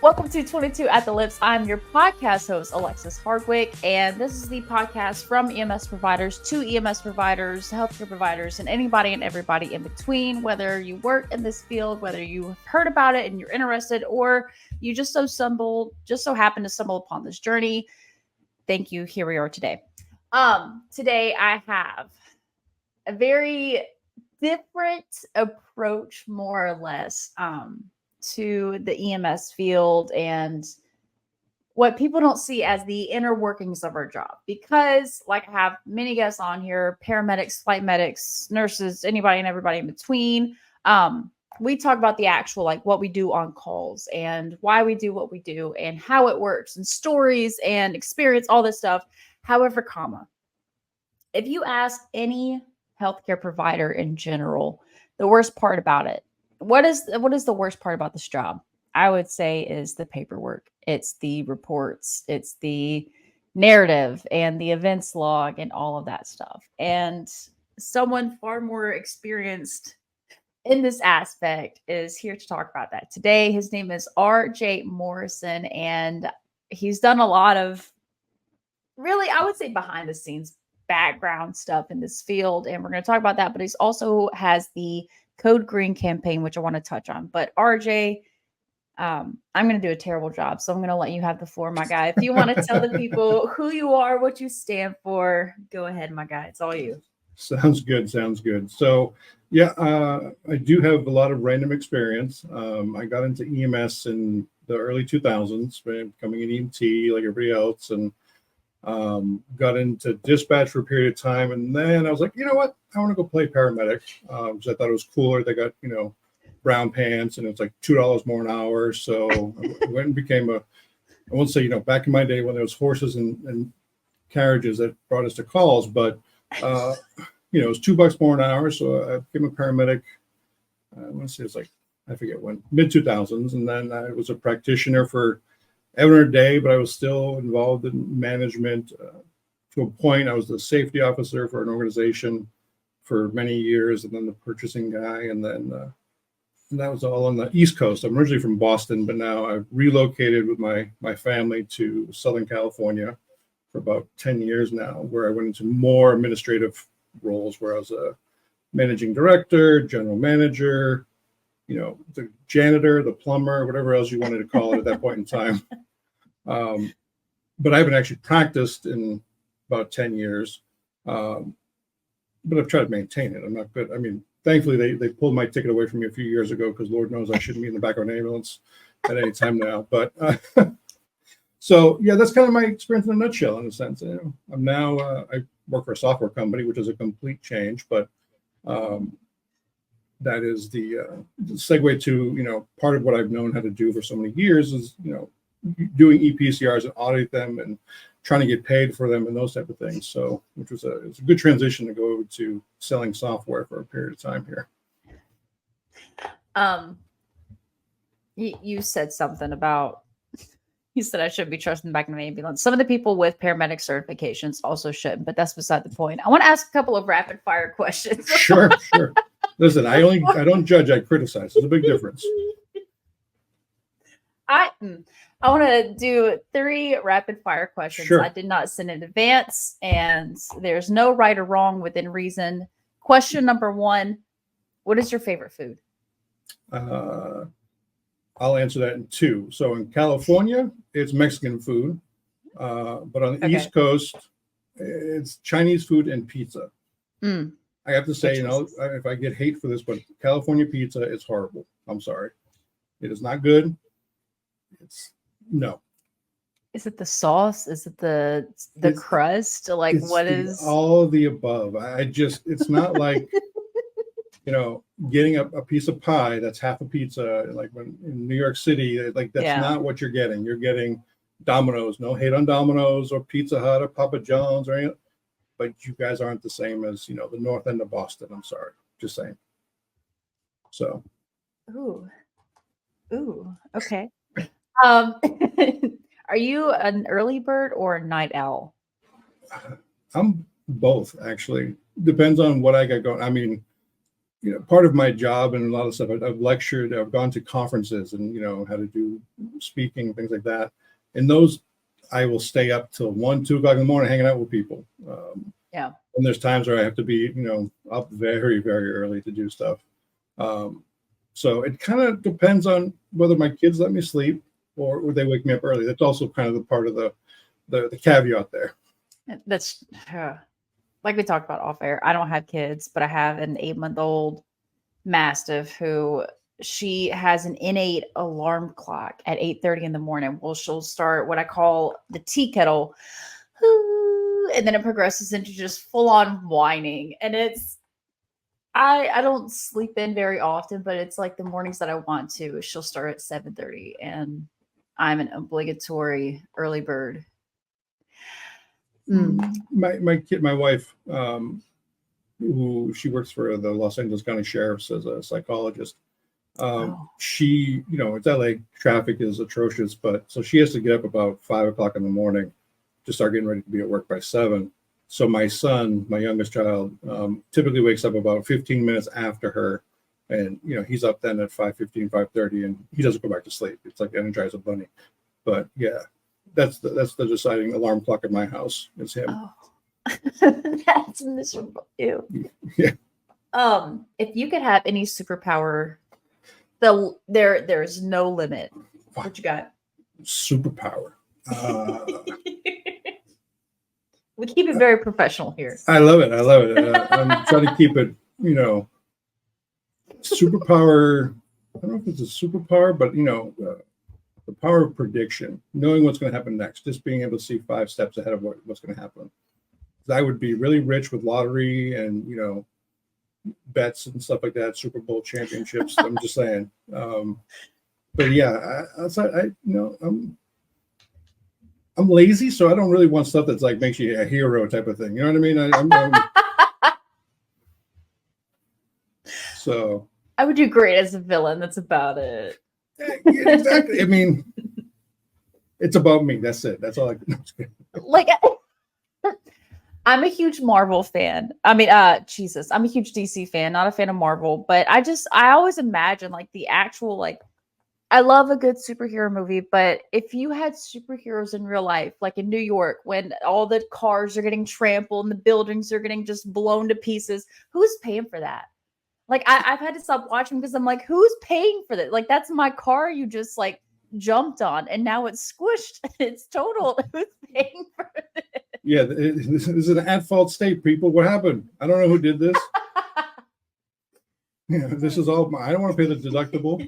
Welcome to 22 at the Lips. I'm your podcast host, Alexis Hardwick, and this is the podcast from EMS providers to EMS providers, healthcare providers, and anybody and everybody in between, whether you work in this field, whether you heard about it and you're interested, or you just so happen to stumble upon this journey. Thank you. Here we are today. Today I have a very different approach, more or less, to the EMS field and what people don't see as the inner workings of our job. Because, like I have many guests on here, paramedics, flight medics, nurses, anybody and everybody in between, we talk about the actual, like what we do on calls and why we do what we do and how it works and stories and experience, all this stuff. However, if you ask any healthcare provider in general, the worst part about it, what is the worst part about this job? I would say is the paperwork. It's the reports. It's the narrative and the events log and all of that stuff. And someone far more experienced in this aspect is here to talk about that today. His name is RJ Morrison, and he's done a lot of really, I would say, behind the scenes background stuff in this field. And we're going to talk about that, but he's also has the Code Green campaign, which I want to touch on. But RJ, I'm going to do a terrible job, so I'm going to let you have the floor, my guy. If you want to tell the people who you are, what you stand for, go ahead, my guy. It's all you. Sounds good. So, yeah, I do have a lot of random experience. I got into EMS in the early 2000s, becoming an EMT like everybody else, and got into dispatch for a period of time. And then I was like, you know what? I want to go play paramedic because I thought it was cooler. They got, brown pants and it's like $2 more an hour. So I went and became I won't say, back in my day when there was horses and carriages that brought us to calls, but, it was $2 more an hour. So I became a paramedic. I want to say it's like, I forget when, mid 2000s. And then I was a practitioner for ever a day, but I was still involved in management to a point. I was the safety officer for an organization for many years, and then the purchasing guy, and then and that was all on the East Coast. I'm originally from Boston, but now I've relocated with my family to Southern California for about 10 years now, where I went into more administrative roles, where I was a managing director, general manager, the janitor, the plumber, whatever else you wanted to call it at that point in time. But I haven't actually practiced in about 10 years. But I've tried to maintain it. I'm not good. I mean, thankfully, they pulled my ticket away from me a few years ago because Lord knows I shouldn't be in the back of an ambulance at any time now. But so, yeah, that's kind of my experience in a nutshell, in a sense. I'm now, I work for a software company, which is a complete change. But that is the segue to, part of what I've known how to do for so many years is, doing EPCRs and audit them and trying to get paid for them and those type of things. So, which was it's a good transition to go over to selling software for a period of time here. You said something about, you said I shouldn't be trusting back in the ambulance. Some of the people with paramedic certifications also shouldn't, but that's beside the point. I want to ask a couple of rapid fire questions. Sure. Listen, I don't judge, I criticize. There's a big difference. I want to do 3 rapid fire questions. Sure. I did not send in advance, and there's no right or wrong within reason. Question number 1, what is your favorite food? I'll answer that in 2. So in California, it's Mexican food. But on the East Coast, it's Chinese food and pizza. I have to say, if I get hate for this, but California pizza is horrible. I'm sorry. It is not good. No. Is it the sauce? Is it the crust? Like, what is all of the above? It's not like, getting a piece of pie that's half a pizza, like when in New York City, like that's not what you're getting. You're getting Domino's. No hate on Domino's or Pizza Hut or Papa John's or anything, but you guys aren't the same as, the north end of Boston. I'm sorry. Just saying. So. Ooh. Okay. Are you an early bird or a night owl? I'm both, actually. Depends on what I got going. I mean, part of my job and a lot of stuff, I've lectured, I've gone to conferences and, how to do speaking, things like that. And those, I will stay up till 1, 2 o'clock in the morning hanging out with people. Yeah. And there's times where I have to be, up very, very early to do stuff. So it kind of depends on whether my kids let me sleep or they wake me up early. That's also kind of the part of the caveat there. That's like we talked about off air. I don't have kids, but I have an 8-month-old Mastiff who she has an innate alarm clock at 8:30 in the morning. Well, she'll start what I call the tea kettle, and then it progresses into just full on whining. And I don't sleep in very often, but it's like the mornings that I want to. She'll start at 7:30, and I'm an obligatory early bird. My wife, who she works for the Los Angeles County Sheriff's as a psychologist. She, it's LA, traffic is atrocious, but so she has to get up about 5 o'clock in the morning to start getting ready to be at work by 7. So my son, my youngest child, typically wakes up about 15 minutes after her, and he's up then at 5:15, 5:30, and he doesn't go back to sleep. It's like Energizer Bunny. But yeah, that's the deciding alarm clock at my house is him. Oh. That's miserable. Ew. Yeah. If you could have any superpower, there's no limit. What you got? Superpower. We keep it very professional here. I love it. I'm trying to keep it, superpower. I don't know if it's a superpower, but the power of prediction, knowing what's going to happen next, just being able to see 5 steps ahead of what's going to happen. I would be really rich with lottery and, bets and stuff like that, Super Bowl championships. I'm just saying. But yeah, I'm lazy, so I don't really want stuff that's like makes you a hero type of thing. You know what I mean? So I would do great as a villain. That's about it. Yeah, exactly. I mean, it's about me. That's it. That's all I can. Like, I'm a huge Marvel fan. I'm a huge DC fan, not a fan of Marvel, but I always imagine like the actual, I love a good superhero movie, but if you had superheroes in real life, like in New York, when all the cars are getting trampled and the buildings are getting just blown to pieces, who's paying for that? Like, I've had to stop watching because I'm like, who's paying for that? Like, that's my car you just jumped on and now it's squished. It's totaled. Who's paying for it? Yeah, this is an at-fault state, people. What happened? I don't know who did this. Yeah, this is all. I don't want to pay the deductible.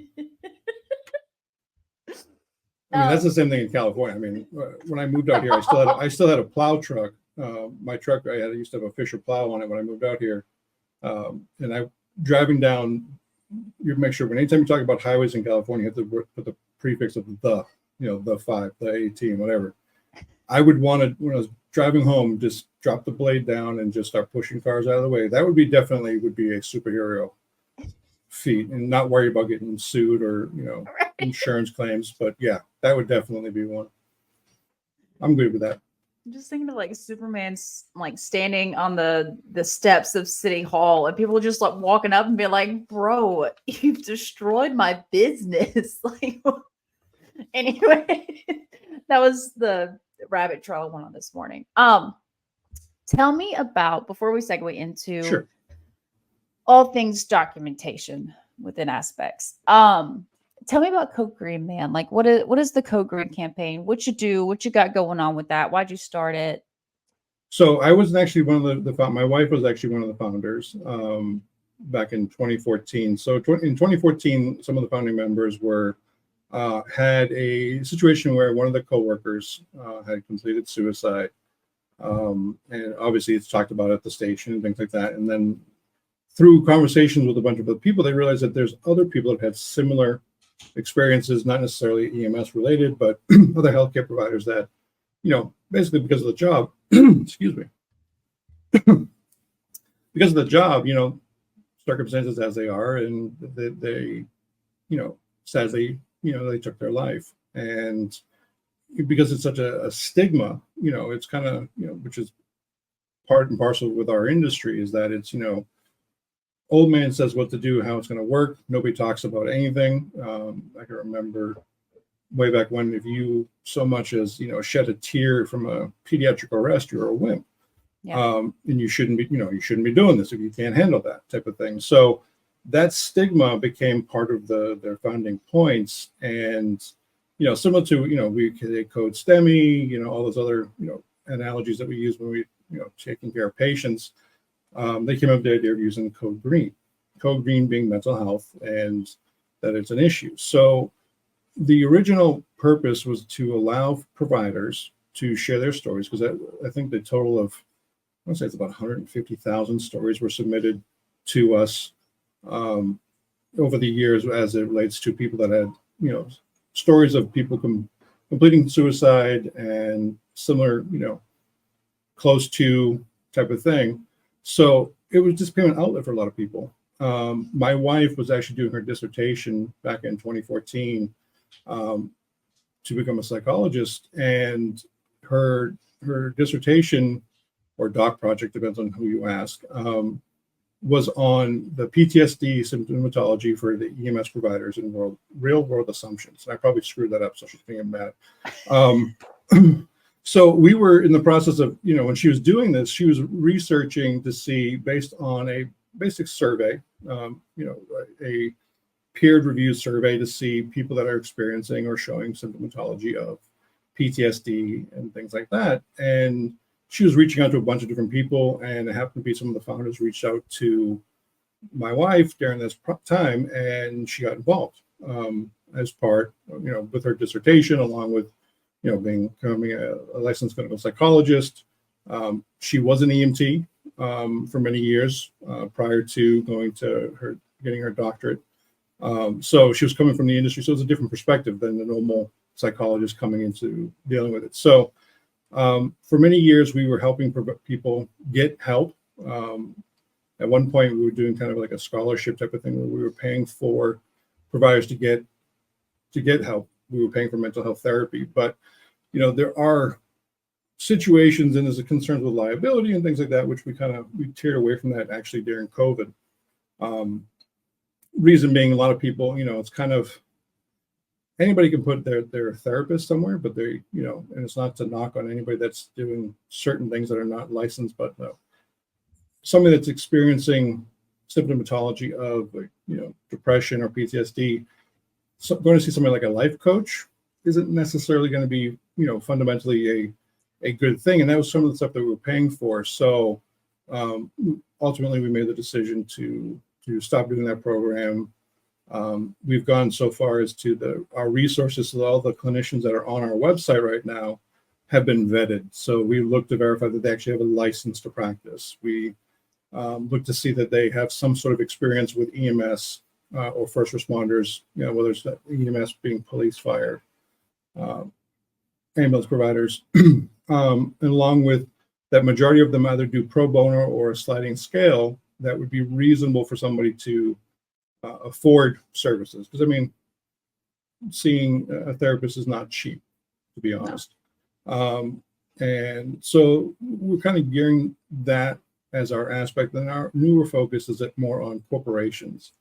That's the same thing in California. I mean, when I moved out here, I still had a plow truck. My truck, I used to have a Fisher plow on it when I moved out here, and I driving down. You make sure anytime you talk about highways in California, you have to put the prefix of the 5, the 18, whatever. I would want to, when I was driving home, just drop the blade down and just start pushing cars out of the way. That would be a superhero feat, and not worry about getting sued or right. Insurance claims. But yeah, that would definitely be one. I'm good with that. I'm just thinking of Superman's standing on the steps of City Hall, and people just walking up and be like, "Bro, you've destroyed my business." Anyway, that was the rabbit trail I went on this morning. Tell me about, before we segue into Sure. all things documentation within aspects. Tell me about Code Green, man. What is the Code Green campaign? What you do? What you got going on with that? Why'd you start it? So I was actually one of the my wife was actually one of the founders back in 2014. So in 2014, some of the founding members had a situation where one of the coworkers had completed suicide. And obviously it's talked about at the station and things like that. And then through conversations with a bunch of other people, they realized that there's other people that have had similar experiences, not necessarily EMS related, but other healthcare providers that, basically because of the job, excuse me, because of the job, circumstances as they are, and they sadly, they took their life. And because it's such a stigma, it's kind of, which is part and parcel with our industry, is that it's, old man says what to do, how it's going to work. Nobody talks about anything. I can remember way back when, if you so much as, shed a tear from a pediatric arrest, you're a wimp. Yeah. And you shouldn't be doing this if you can't handle that type of thing. So that stigma became part of their founding points. And, similar to, they code STEMI, all those other, analogies that we use when we, taking care of patients. They came up with the idea of using code green being mental health, and that it's an issue. So the original purpose was to allow providers to share their stories, because I think the total of, I want to say it's about 150,000 stories were submitted to us over the years as it relates to people that had, stories of people completing suicide and similar, close to type of thing. So it was just became an outlet for a lot of people. My wife was actually doing her dissertation back in 2014 to become a psychologist, and her dissertation, or doc project, depends on who you ask, was on the PTSD symptomatology for the EMS providers in real world assumptions. I probably screwed that up, so she's being mad. So we were in the process of, when she was doing this, she was researching to see, based on a basic survey, a peer reviewed survey, to see people that are experiencing or showing symptomatology of PTSD and things like that. And she was reaching out to a bunch of different people, and it happened to be some of the founders reached out to my wife during this time, and she got involved as part, with her dissertation, along with, becoming a licensed clinical psychologist. She was an EMT for many years prior to getting her doctorate. So she was coming from the industry, so it's a different perspective than the normal psychologist coming into dealing with it. So for many years, we were helping people get help. At one point, we were doing kind of like a scholarship type of thing, where we were paying for providers to get help. We were paying for mental health therapy, but there are situations, and there's a concerns with liability and things like that, which we tiered away from that actually during COVID. Reason being, a lot of people, it's kind of, anybody can put their therapist somewhere, but they, and it's not to knock on anybody that's doing certain things that are not licensed, but somebody that's experiencing symptomatology of, depression or PTSD, going to see somebody like a life coach isn't necessarily going to be, fundamentally a good thing. And that was some of the stuff that we were paying for. So ultimately, we made the decision to stop doing that program. We've gone so far as to our resources, so all the clinicians that are on our website right now have been vetted. So we look to verify that they actually have a license to practice. We look to see that they have some sort of experience with EMS or first responders, whether it's EMS being police, fire, ambulance providers, and along with that, majority of them either do pro bono or a sliding scale that would be reasonable for somebody to afford services. Because seeing a therapist is not cheap, to be honest. And so we're kind of gearing that as our aspect. And our newer focus is more on corporations.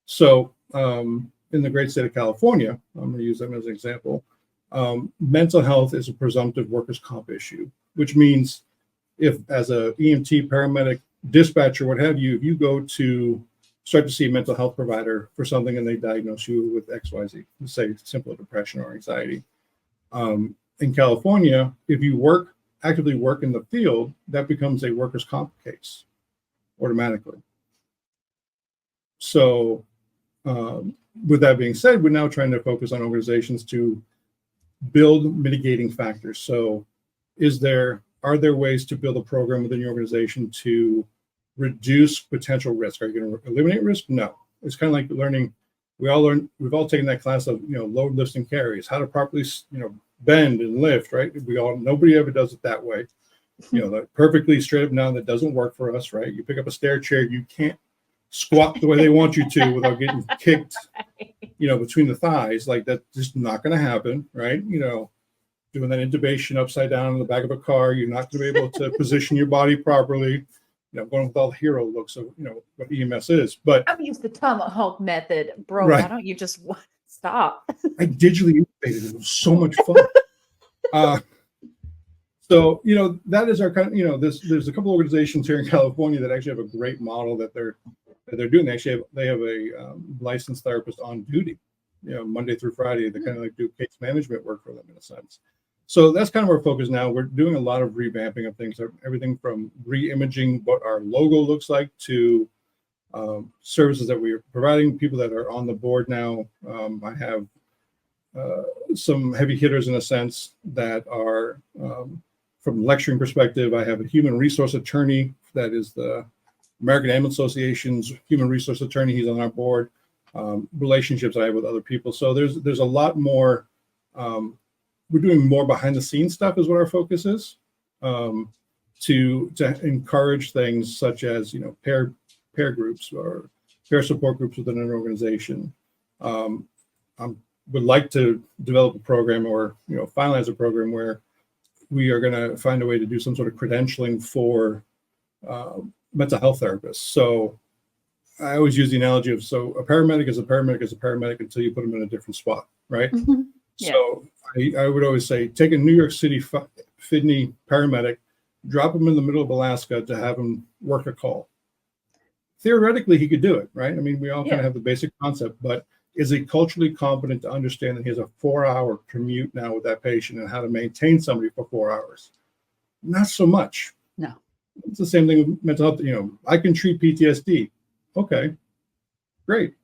So in the great state of California, I'm going to use them as an example. Mental health is a presumptive workers' comp issue, which means if, as a EMT, paramedic, dispatcher, what have you, if you go to start to see a mental health provider for something and they diagnose you with XYZ, say simple depression or anxiety. In California, if you actively work in the field, that becomes a workers' comp case automatically. So with that being said, we're now trying to focus on organizations to build mitigating factors. So are there ways to build a program within your organization to reduce potential risk? Are you going to eliminate risk? No. It's kind of like learning. We've all taken that class of, load, lift, and carries, how to properly, bend and lift, right? Nobody ever does it that way. That perfectly straight up and down, that doesn't work for us, right? You pick up a stair chair, you can't squat the way they want you to without getting kicked, between the thighs. Like, that's just not going to happen, right? Doing that intubation upside down in the back of a car, you're not going to be able to position your body properly. going with all the hero looks of, what EMS is. But I've used the Tomahawk method, bro. Right. Why don't you just stop? I digitally intubated. It was so much fun. So, that is our kind of, there's a couple organizations here in California that actually have a great model that they're doing. They have a licensed therapist on duty, Monday through Friday. They kind of like do case management work for them in a sense. So that's kind of our focus now. We're doing a lot of revamping of things, everything from re-imaging what our logo looks like to services that we are providing, people that are on the board now. I have some heavy hitters in a sense that are from lecturing perspective. I have a human resource attorney that is the American Ambulance Association's human resource attorney. He's on our board. Relationships I have with other people. So there's a lot more. We're doing more behind the scenes stuff is what our focus is, to encourage things such as pair groups or pair support groups within an organization. I would like to develop a program or finalize a program where we are going to find a way to do some sort of credentialing for mental health therapists. So I always use the analogy of, so a paramedic is a paramedic is a paramedic until you put them in a different spot, right? Mm-hmm. Yeah. So I would always say, take a New York City Fidney paramedic, drop him in the middle of Alaska to have him work a call. Theoretically, he could do it, right? I mean, we all kind of have the basic concept, but is he culturally competent to understand that he has a 4-hour commute now with that patient and how to maintain somebody for 4 hours? Not so much. No. It's the same thing with mental health. I can treat PTSD. Okay, great.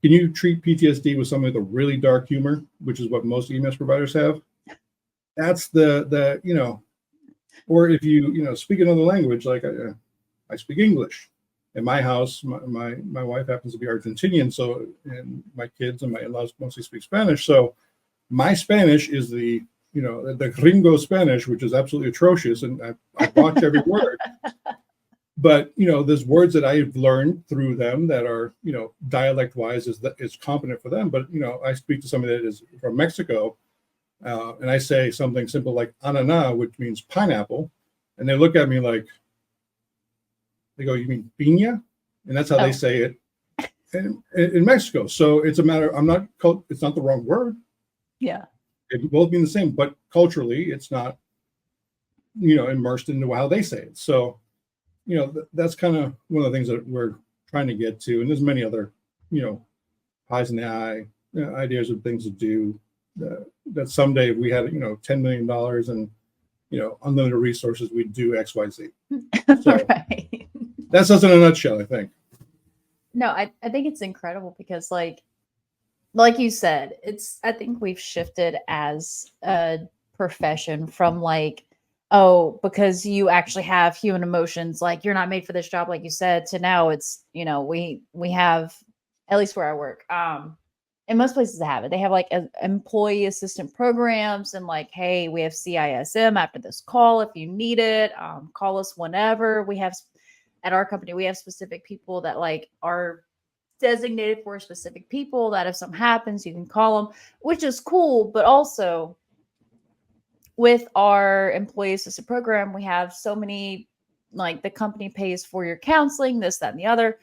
Can you treat PTSD with something with a really dark humor, which is what most EMS providers have? That's the or if you speak another language, like I speak English. In my house, my wife happens to be Argentinian, so, and my kids and my in-laws mostly speak Spanish. So my Spanish is the gringo Spanish, which is absolutely atrocious, and I watch every word. But there's words that I've learned through them that are dialect-wise is competent for them. But I speak to somebody that is from Mexico, and I say something simple like "anana," which means pineapple, and they look at me like, they go, "You mean piña?" And that's how they say it in Mexico. So it's a matter. It's not the wrong word. Yeah. It both mean the same, but culturally, it's not immersed into how they say it. So. That's kind of one of the things that we're trying to get to. And there's many other, pies in the eye, ideas of things to do that someday if we had, $10 million and, unlimited resources, we'd do X, Y, Z. So right. That's us in a nutshell, I think. No, I think it's incredible because like you said, I think we've shifted as a profession from because you actually have human emotions, like you're not made for this job, like you said, to now it's, we have, at least where I work, and most places have it. They have employee assistant programs and hey, we have CISM after this call. If you need it, call us whenever. We have at our company, we have specific people that are designated for specific people that if something happens, you can call them, which is cool. But also, with our employee assistant program, we have so many, the company pays for your counseling, this, that, and the other.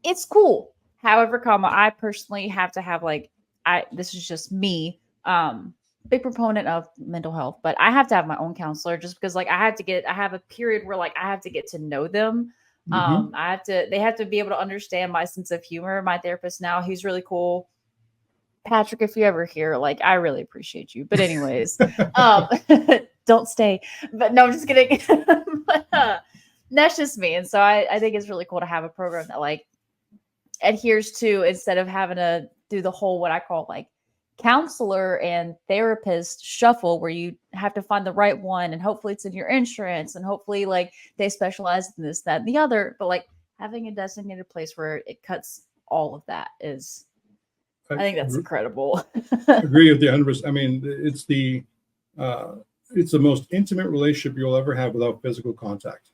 It's cool. However, I personally have to have this is just me, big proponent of mental health, but I have to have my own counselor just because I have a period where I have to get to know them. Mm-hmm. They have to be able to understand my sense of humor. My therapist now, he's really cool. Patrick, if you ever hear, I really appreciate you. But anyways, don't stay. But no, I'm just kidding. But, that's just me. And so I think it's really cool to have a program that adheres to, instead of having to do the whole, what I call counselor and therapist shuffle, where you have to find the right one and hopefully it's in your insurance and hopefully they specialize in this, that, and the other. But having a designated place where it cuts all of that is, I think that's incredible. Agree with the 100%. I mean, it's the most intimate relationship you'll ever have without physical contact.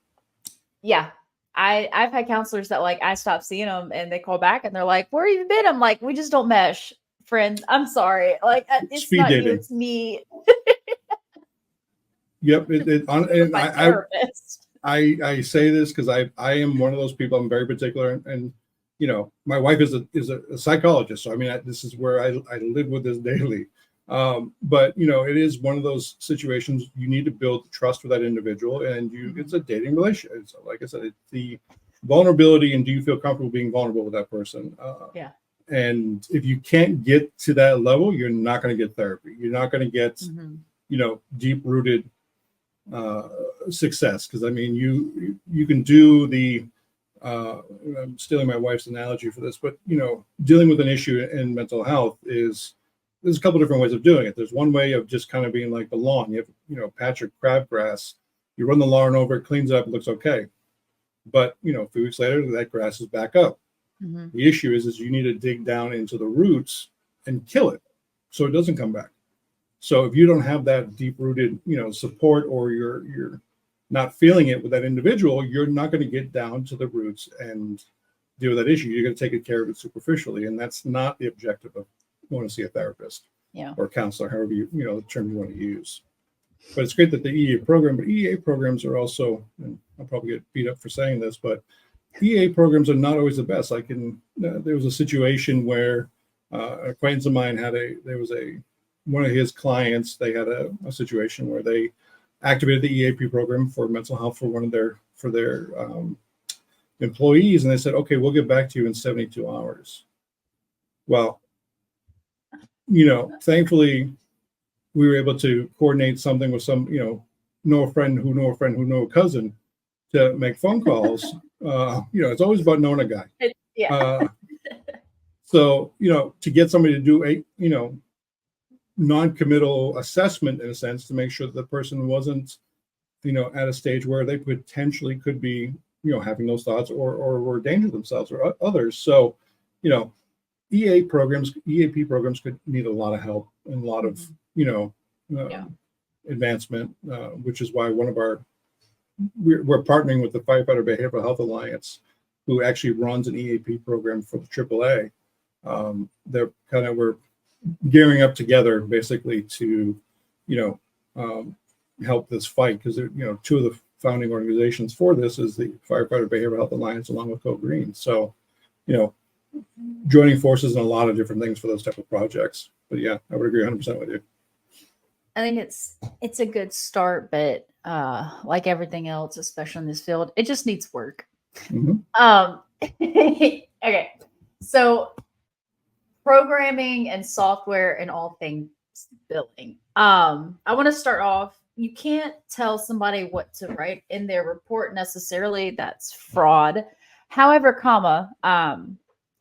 Yeah. I've had counselors that I stopped seeing them and they call back and they're like, "Where have you been?" I'm like, "We just don't mesh, friends. I'm sorry. It's Speed not dating. you, it's me." Yep. I say this because I am one of those people. I'm very particular, and you know, my wife is a psychologist, so I mean, this is where I live with this daily. But you know, it is one of those situations you need to build trust with that individual, and it's a dating relationship. It's, like I said, it's the vulnerability, and do you feel comfortable being vulnerable with that person? Yeah. And if you can't get to that level, you're not going to get therapy. You're not going to get, you know, deep rooted success. Because I mean, you can do the I'm stealing my wife's analogy for this, but you know, dealing with an issue in mental health there's a couple different ways of doing it. There's one way of just kind of being like the lawn. You have, you know, patch of crabgrass, you run the lawn over, it cleans up, it looks okay. But you know, a few weeks later, that grass is back up. The issue is you need to dig down into the roots and kill it so it doesn't come back. So if you don't have that deep rooted, you know, support, or you're not feeling it with that individual, you're not going to get down to the roots and deal with that issue. You're going to take care of it superficially, and that's not the objective of going to see a therapist or counselor, however you know the term you want to use. But it's great that the EA program, but EA programs are also, and I'll probably get beat up for saying this, but EA programs are not always the best. Like there was a situation where an acquaintance of mine one of his clients, they had a situation where they activated the EAP program for mental health for their employees, and they said, okay, we'll get back to you in 72 hours. Well, you know, thankfully we were able to coordinate something with some, you know a friend who know a cousin to make phone calls. You know, it's always about knowing a guy. So, you know, to get somebody to do a, you know, non-committal assessment in a sense to make sure that the person wasn't, you know, at a stage where they potentially could be, you know, having those thoughts or were endangering themselves or others. So, you know, EAP programs could need a lot of help and a lot of, you know, advancement, which is why we're partnering with the Firefighter Behavioral Health Alliance, who actually runs an EAP program for the AAA. We're gearing up together basically to, you know, help this fight, because you know, two of the founding organizations for this is the Firefighter Behavioral Health Alliance along with Go Green. So, you know, joining forces in a lot of different things for those type of projects. But yeah, I would agree 100% with you. I think it's a good start, but like everything else, especially in this field, it just needs work. Okay, so programming and software and all things billing. I want to start off. You can't tell somebody what to write in their report necessarily. That's fraud. However,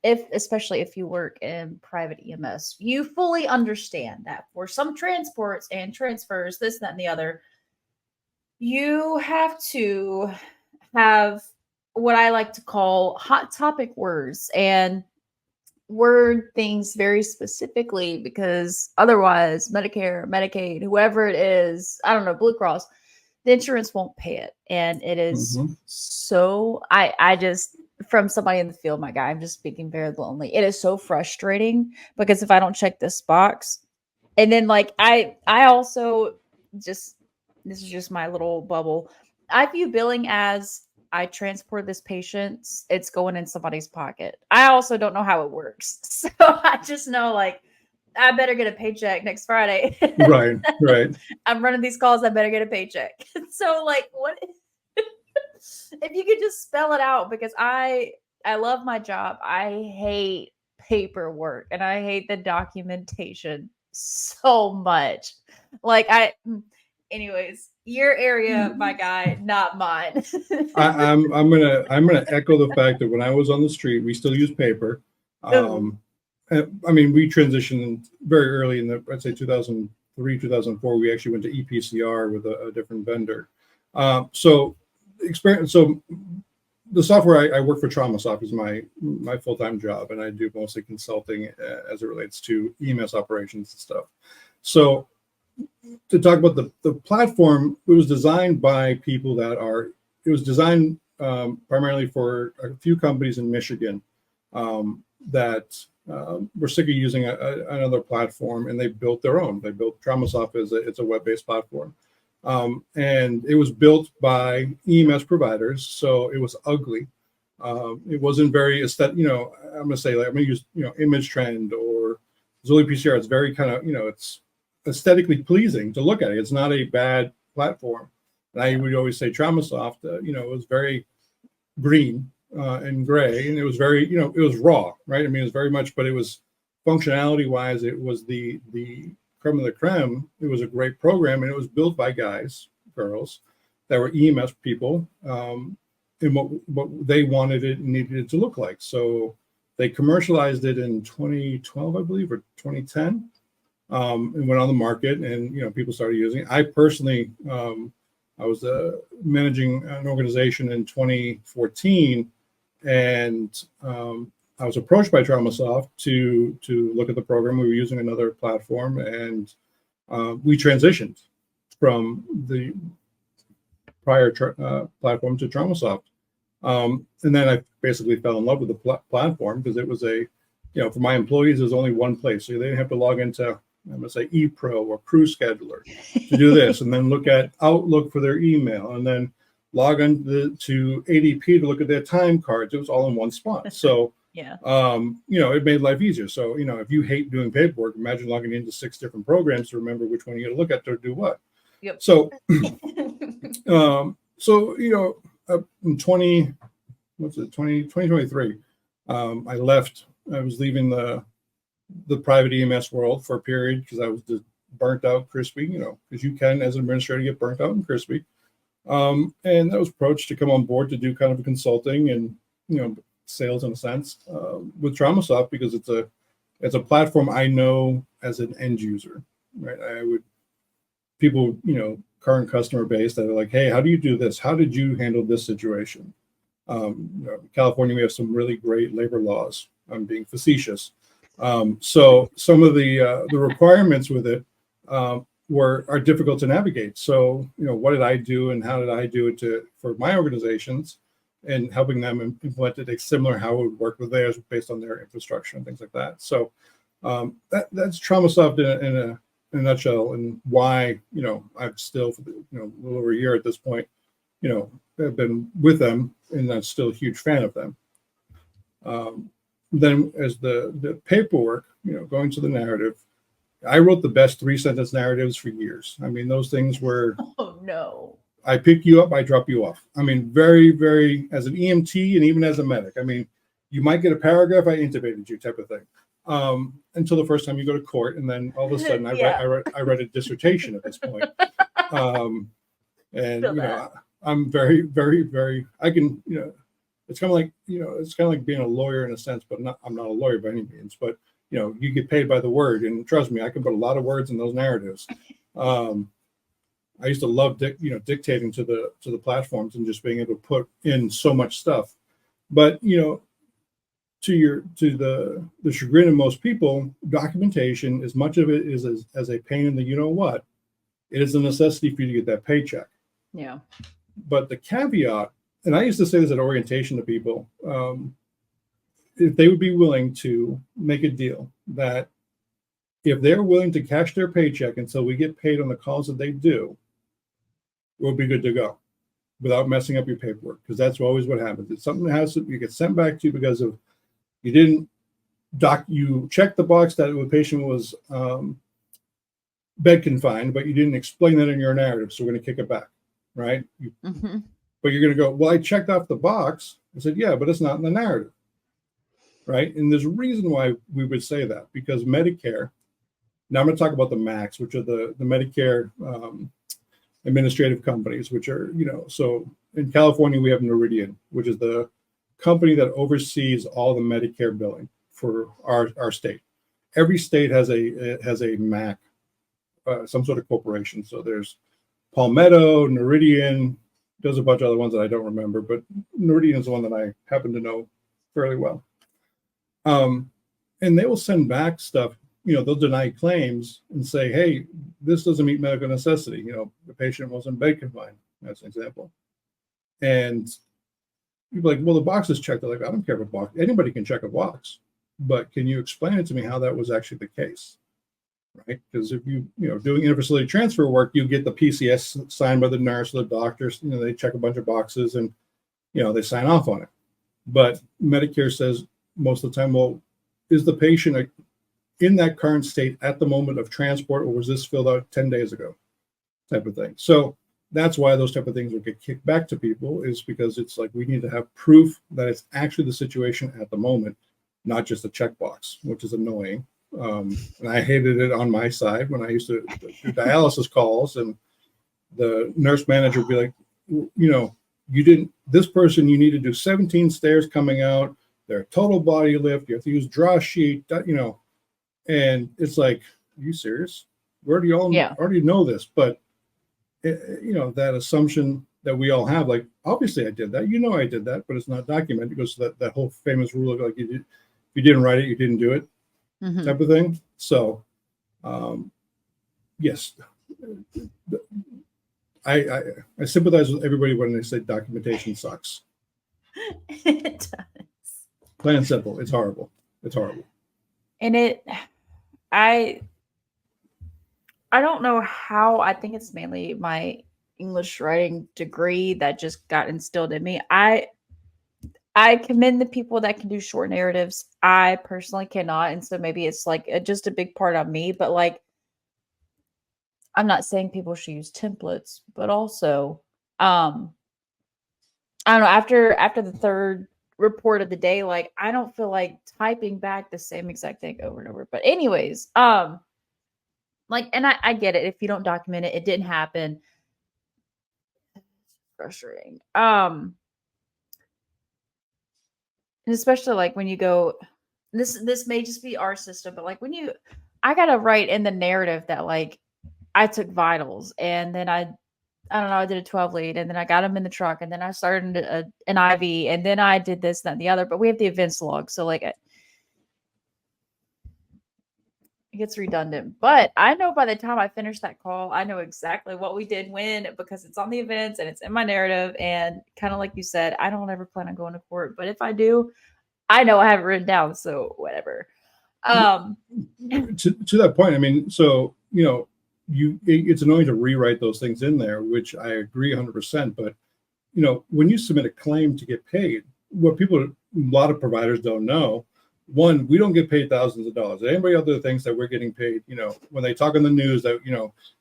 especially if you work in private EMS, you fully understand that for some transports and transfers, this, that, and the other, you have to have what I like to call hot topic words and word things very specifically, because otherwise Medicare, Medicaid, whoever it is, I don't know, Blue Cross, the insurance won't pay it. And it is so, I just, from somebody in the field, my guy, I'm just speaking very bluntly, it is so frustrating because if I don't check this box, and then like I also just, this is just my little bubble, I view billing as I transport this patient, it's going in somebody's pocket. I also don't know how it works. So I just know, like, I better get a paycheck next Friday. Right. I'm running these calls, I better get a paycheck. So like, what if you could just spell it out? Because I love my job. I hate paperwork and I hate the documentation so much. Like anyways, your area, my guy, not mine. I'm gonna echo the fact that when I was on the street, we still use paper. I mean, we transitioned very early in I'd say 2003, 2004. We actually went to EPCR with a different vendor. So the software I work for Traumasoft is my full-time job, and I do mostly consulting as it relates to EMS operations and stuff. So to talk about the platform, it was designed by people it was designed primarily for a few companies in Michigan that were sick of using another platform, and they built their own. They built Traumasoft it's a web-based platform. And it was built by EMS providers, so it was ugly. It wasn't very aesthetic. I'm gonna say, like, I'm gonna use Image Trend or Zuli PCR. It's very kind of, it's aesthetically pleasing to look at it. It's not a bad platform. And I would always say Traumasoft, it was very green and gray, and it was very, it was raw, right? I mean, it was very much, but it was functionality wise, it was the creme of the creme. It was a great program, and it was built by girls that were EMS people, and what they wanted it and needed it to look like. So they commercialized it in 2012, I believe, or 2010, and went on the market, and people started using it. I personally, I was managing an organization in 2014, and I was approached by Traumasoft to look at the program. We were using another platform, and we transitioned from the prior platform to Traumasoft. And then I basically fell in love with the platform, because it was for my employees, there's only one place. So they didn't have to log into, I'm going to say, ePro or Crew Scheduler to do this, and then look at Outlook for their email, and then log on to ADP to look at their time cards. It was all in one spot. So, yeah, it made life easier. So, if you hate doing paperwork, imagine logging into 6 different programs to remember which one you got to look at to do what. Yep. So, in 2023, I left. I was leaving the private EMS world for a period, because I was just burnt out, crispy, because you can, as an administrator, get burnt out and crispy. And I was approached to come on board to do kind of a consulting and, sales in a sense, with Traumasoft, because it's a platform I know as an end user, right? People, current customer base that are like, hey, how do you do this? How did you handle this situation? California, we have some really great labor laws. I'm being facetious. So some of the requirements with it are difficult to navigate. So, what did I do, and how did I do it for my organizations, and helping them implement it similar how it would work with theirs based on their infrastructure and things like that. So that's Traumasoft in a nutshell, and why I've still, for a little over a year at this point, I've been with them, and I'm still a huge fan of them. Then as the paperwork, going to the narrative, I wrote the best 3-sentence narratives for years. I mean, those things were, oh no, I pick you up, I drop you off. I mean, very, very, as an EMT and even as a medic, I mean, you might get a paragraph, I intubated you type of thing. Until the first time you go to court, and then all of a sudden I read a dissertation at this point. And I'm very, very, very, I can, it's kind of like being a lawyer in a sense, but I'm not a lawyer by any means, but you get paid by the word, and trust me, I can put a lot of words in those narratives. I used to love dictating to the platforms and just being able to put in so much stuff. But to the chagrin of most people, documentation, as much of it is as a pain in the what, it is a necessity for you to get that paycheck. Yeah. But the caveat, and I used to say this at orientation to people, if they would be willing to make a deal that if they're willing to cash their paycheck until we get paid on the calls that they do, we'll be good to go without messing up your paperwork, because that's always what happens. It's something that you get sent back to you because of you didn't you checked the box that the patient was bed confined, but you didn't explain that in your narrative, so we're going to kick it back, right? But you're going to go, well, I checked off the box. I said, yeah, but it's not in the narrative, right? And there's a reason why we would say that, because Medicare, now I'm going to talk about the MACs, which are the Medicare administrative companies, which are, so in California, we have Meridian, which is the company that oversees all the Medicare billing for our state. Every state has a MAC, some sort of corporation. So there's Palmetto, Meridian, there's a bunch of other ones that I don't remember, but Meridian is the one that I happen to know fairly well. And they will send back stuff, they'll deny claims and say, hey, this doesn't meet medical necessity. The patient wasn't bed confined. That's an example. And people are like, well, the box is checked. They're like, I don't care if a box, anybody can check a box, but can you explain it to me how that was actually the case? right? Because if doing interfacility transfer work, you get the PCS signed by the nurse or the doctors. They check a bunch of boxes and they sign off on it. But Medicare says most of the time, well, is the patient in that current state at the moment of transport, or was this filled out 10 days ago, type of thing. So that's why those type of things will get kicked back to people, is because it's like we need to have proof that it's actually the situation at the moment, not just a checkbox, which is annoying. And I hated it on my side when I used to do dialysis calls, and the nurse manager would be like, you didn't, this person, you need to do 17 stairs coming out, their total body lift, you have to use draw sheet, and it's like, are you serious? Where do you all already know this? But that assumption that we all have, like, obviously I did that, I did that, but it's not documented. It goes to that whole famous rule of like, if you didn't write it, you didn't do it, type of thing. So yes, I sympathize with everybody when they say documentation sucks. It does. Plain and simple, it's horrible. And I don't know how. I think it's mainly my English writing degree that just got instilled in me. I commend the people that can do short narratives. I personally cannot, and so maybe it's like just a big part of me. But like, I'm not saying people should use templates, but also, I don't know. After the third report of the day, like, I don't feel like typing back the same exact thing over and over. But anyways, like, and I get it. If you don't document it, it didn't happen. It's frustrating. And especially like when you go, this may just be our system, but like I gotta write in the narrative that like I took vitals, and then I don't know, I did a 12 lead, and then I got them in the truck, and then I started an IV, and then I did this, that, and the other. But we have the events log, so like it gets redundant. But I know by the time I finish that call, I know exactly what we did when, because it's on the events and it's in my narrative. And kind of like you said, I don't ever plan on going to court, but if I do, I know I have it written down, so whatever. To that point, I mean, so it's annoying to rewrite those things in there, which I agree 100%. But when you submit a claim to get paid, what a lot of providers don't know, one, we don't get paid thousands of dollars. Anybody out there thinks that we're getting paid, when they talk in the news that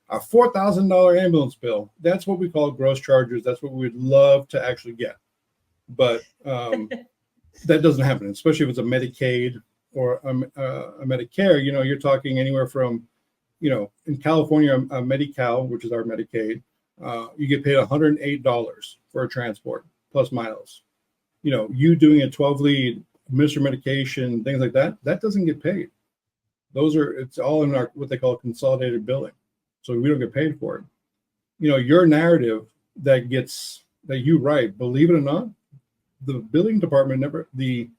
a $4,000 ambulance bill, that's what we call gross charges. That's what we'd love to actually get, but that doesn't happen, especially if it's a Medicaid or a Medicare. You're talking anywhere from in California, a Medi-Cal, which is our Medicaid, you get paid $108 for a transport plus miles. You doing a 12 lead, administer medication, things like that, that doesn't get paid. It's all in our, what they call consolidated billing. So we don't get paid for it. Your narrative that you write, believe it or not, the billing department the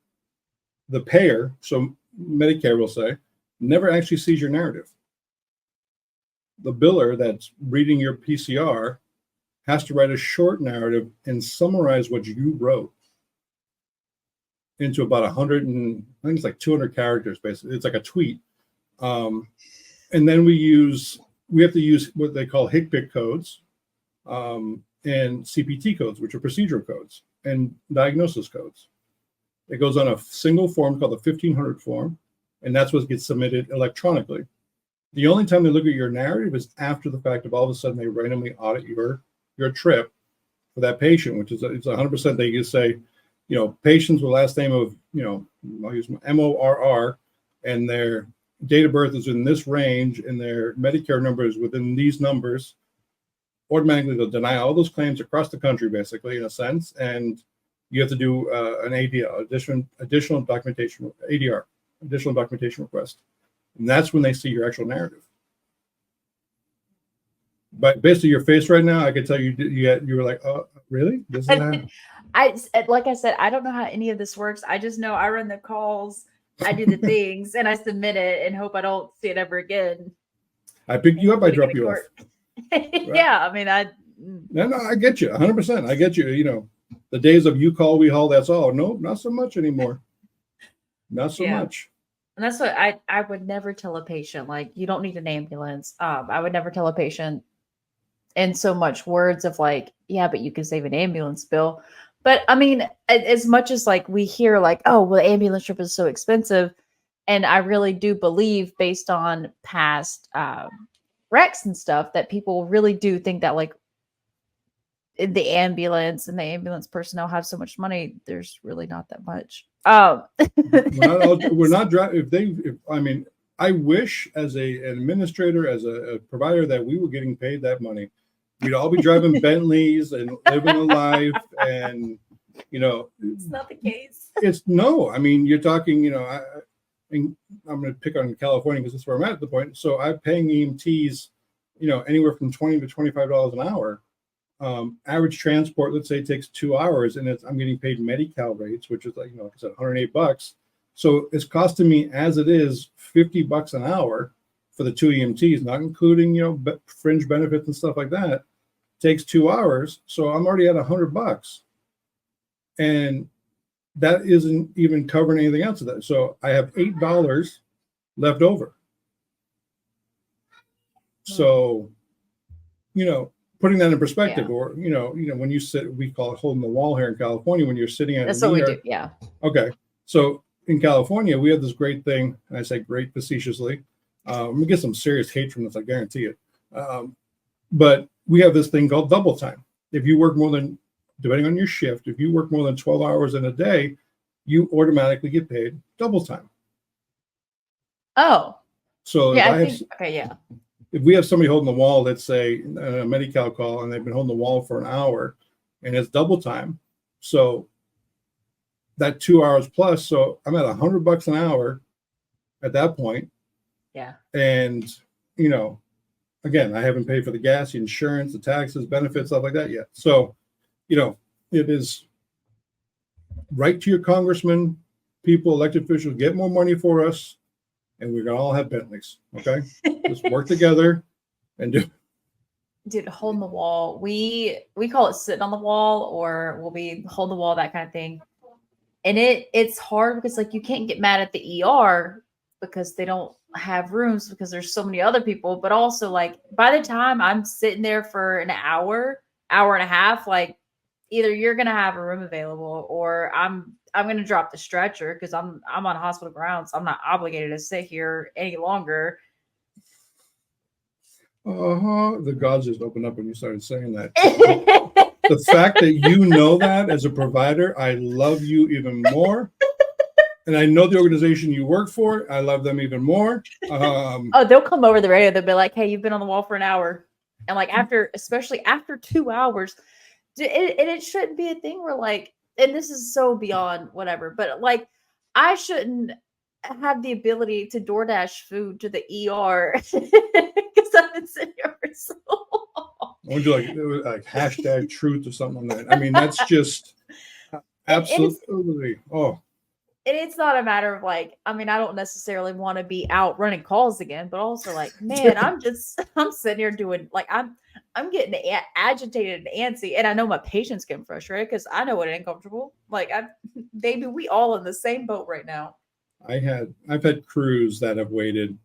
payer, so Medicare will say, never actually sees your narrative. The biller that's reading your PCR has to write a short narrative and summarize what you wrote into about 100 and I think it's like 200 characters, basically. It's like a tweet. And then we have to use what they call HCPCS codes and CPT codes, which are procedural codes, and diagnosis codes. It goes on a single form called the 1500 form, and that's what gets submitted electronically. The only time they look at your narrative is after the fact of all of a sudden they randomly audit your trip for that patient, which is it's 100%. They just say, patients with last name of, I'll use MORR, and their date of birth is in this range, and their Medicare number is within these numbers. Automatically, they'll deny all those claims across the country, basically, in a sense, and you have to do an ADR, additional documentation, ADR, additional documentation request. And that's when they see your actual narrative. But based on your face right now, I could tell you were like, oh, really? This is how? Like I said, I don't know how any of this works. I just know I run the calls, I do the things, and I submit it and hope I don't see it ever again. I pick you up, I drop you off. Right? Yeah, I mean, No, I get you 100%. I get you. The days of you call, we haul, that's all. No, not so much anymore. Not so much. And that's what I would never tell a patient, like, you don't need an ambulance. I would never tell a patient in so much words of like, yeah, but you can save an ambulance bill. But I mean, as much as like we hear like, oh, well, the ambulance trip is so expensive. And I really do believe, based on past wrecks and stuff, that people really do think that like the ambulance and the ambulance personnel have so much money. There's really not that much. We're not driving. I mean, I wish as an administrator, as a provider, that we were getting paid that money. We'd all be driving Bentleys and living a life, and it's not the case. It's no. I mean, you're talking. I'm going to pick on California because that's where I'm at the point. So I'm paying EMTs, anywhere from $20 to $25 an hour. Average transport, let's say, takes 2 hours, and I'm getting paid Medi-Cal rates, which is like, like I said, $108. So it's costing me, as it is, $50 an hour for the 2 EMTs, not including, fringe benefits and stuff like that. Takes 2 hours. So I'm already at $100. And that isn't even covering anything else of that. So I have $8 left over. So, putting that in perspective, or when you sit, we call it holding the wall here in California. When you're sitting at that's what we do, yeah. Okay, so in California, we have this great thing, and I say great facetiously. I'm gonna get some serious hate from this, I guarantee it. But we have this thing called double time. If you work more than, depending on your shift, if you work more than 12 hours in a day, you automatically get paid double time. Oh, so yeah, okay, yeah. If we have somebody holding the wall, let's say a Medi-Cal call, and they've been holding the wall for an hour, and it's double time, so that 2 hours plus, so I'm at $100 an hour at that point. Yeah. And again, I haven't paid for the gas, the insurance, the taxes, benefits, stuff like that yet. So, it is right to your congressman, people, elected officials, get more money for us, and we're gonna all have Bentleys. Okay, just work together and do. Dude, holding the wall. We call it sitting on the wall, or we'll be hold the wall, that kind of thing. And it's hard because like you can't get mad at the ER because they don't have rooms because there's so many other people. But also, like, by the time I'm sitting there for an hour and a half, like, either you're gonna have a room available, or I'm gonna drop the stretcher because I'm on hospital grounds. I'm not obligated to sit here any longer. The gods just opened up when you started saying that. The fact that you know that as a provider, I love you even more. And I know the organization you work for. I love them even more. They'll come over the radio. They'll be like, "Hey, you've been on the wall for an hour," and like especially after 2 hours. It shouldn't be a thing where like, and this is so beyond whatever, but like, I shouldn't have the ability to DoorDash food to the ER because I've been sitting here for so long. Would you like hashtag truth or something like that? I mean, that's just absolutely. And it's not a matter of like, I mean, I don't necessarily want to be out running calls again, but also like, man, I'm sitting here doing like, I'm getting agitated and antsy, and I know my patients getting frustrated because I know it ain't comfortable. Like, baby, we all in the same boat right now. I've had crews that have waited,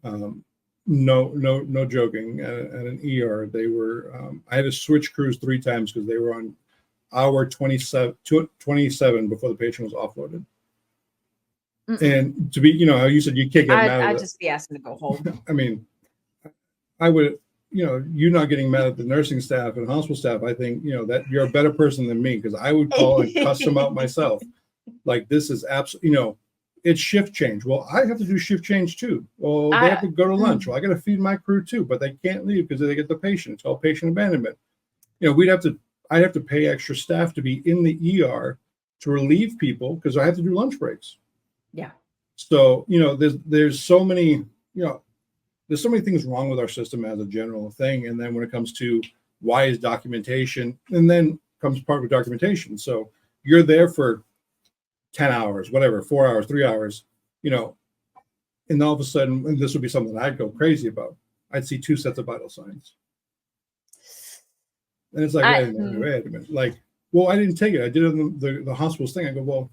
no joking, at an ER. They were, I had to switch crews 3 times because they were on hour 27 before the patient was offloaded. And to be, you said you can't get mad at it. I'd just be asking to go home. I mean, I would, you not getting mad at the nursing staff and hospital staff. I think, that you're a better person than me, because I would call and cuss them out myself. Like, this is absolutely, it's shift change. Well, I have to do shift change too. Well, they have to go to lunch. Well, I got to feed my crew too, but they can't leave because they get the patient. It's called patient abandonment. I'd have to pay extra staff to be in the ER to relieve people because I have to do lunch breaks. Yeah. So, there's so many, there's so many things wrong with our system as a general thing. And then when it comes to why is documentation, and then comes part of documentation. So you're there for 10 hours, whatever, 4 hours, 3 hours, and all of a sudden, and this would be something I'd go crazy about. I'd see 2 sets of vital signs. And it's like, wait a minute. Like, well, I didn't take it. I did it on the hospital's thing. I go, well,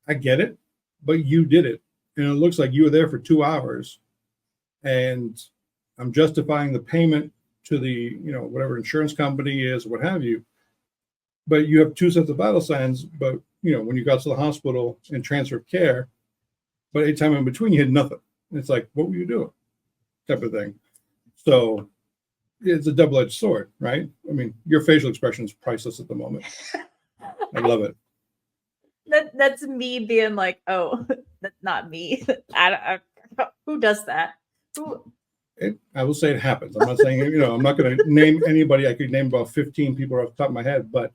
I get it, but you did it. and it looks like you were there for 2 hours, and I'm justifying the payment to the, whatever insurance company is, what have you. But you have 2 sets of vital signs, but, when you got to the hospital and transfer of care, but any time in between, you had nothing. It's like, what were you doing? Type of thing. So it's a double-edged sword, right? I mean, your facial expression is priceless at the moment. I love it. That's me being like, oh, that's not me. Who does that? I will say it happens. I'm not saying, I'm not going to name anybody. I could name about 15 people off the top of my head, but,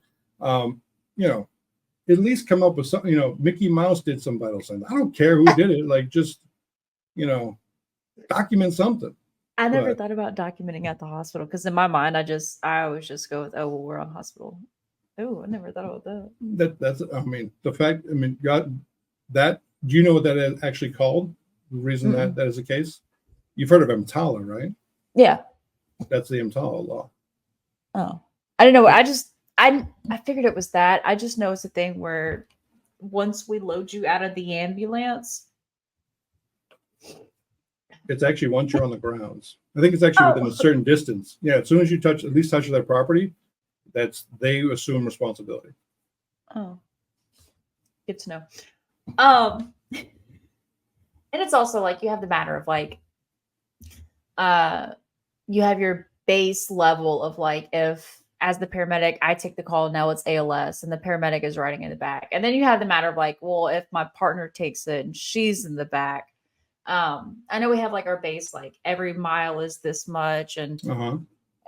at least come up with something. Mickey Mouse did some vital signs. I don't care who did it. Like, just, document something. I never thought about documenting at the hospital, because in my mind, I always just go with, oh, well, we're on hospital. Oh, I never thought about that. That's, the fact, God, that, do you know what that is actually called? The reason that is the case? You've heard of EMTALA, right? Yeah. That's the EMTALA law. Oh, I don't know. I figured it was that. I just know it's a thing where once we load you out of the ambulance, it's actually once you're on the grounds. I think it's actually within a certain distance. Yeah, as soon as you touch their property, they assume responsibility. Oh, good to know. And it's also like you have the matter of like, you have your base level of like, if as the paramedic, I take the call, now it's ALS and the paramedic is riding in the back. And then you have the matter of like, well, if my partner takes it and she's in the back, I know we have like our base, like every mile is this much and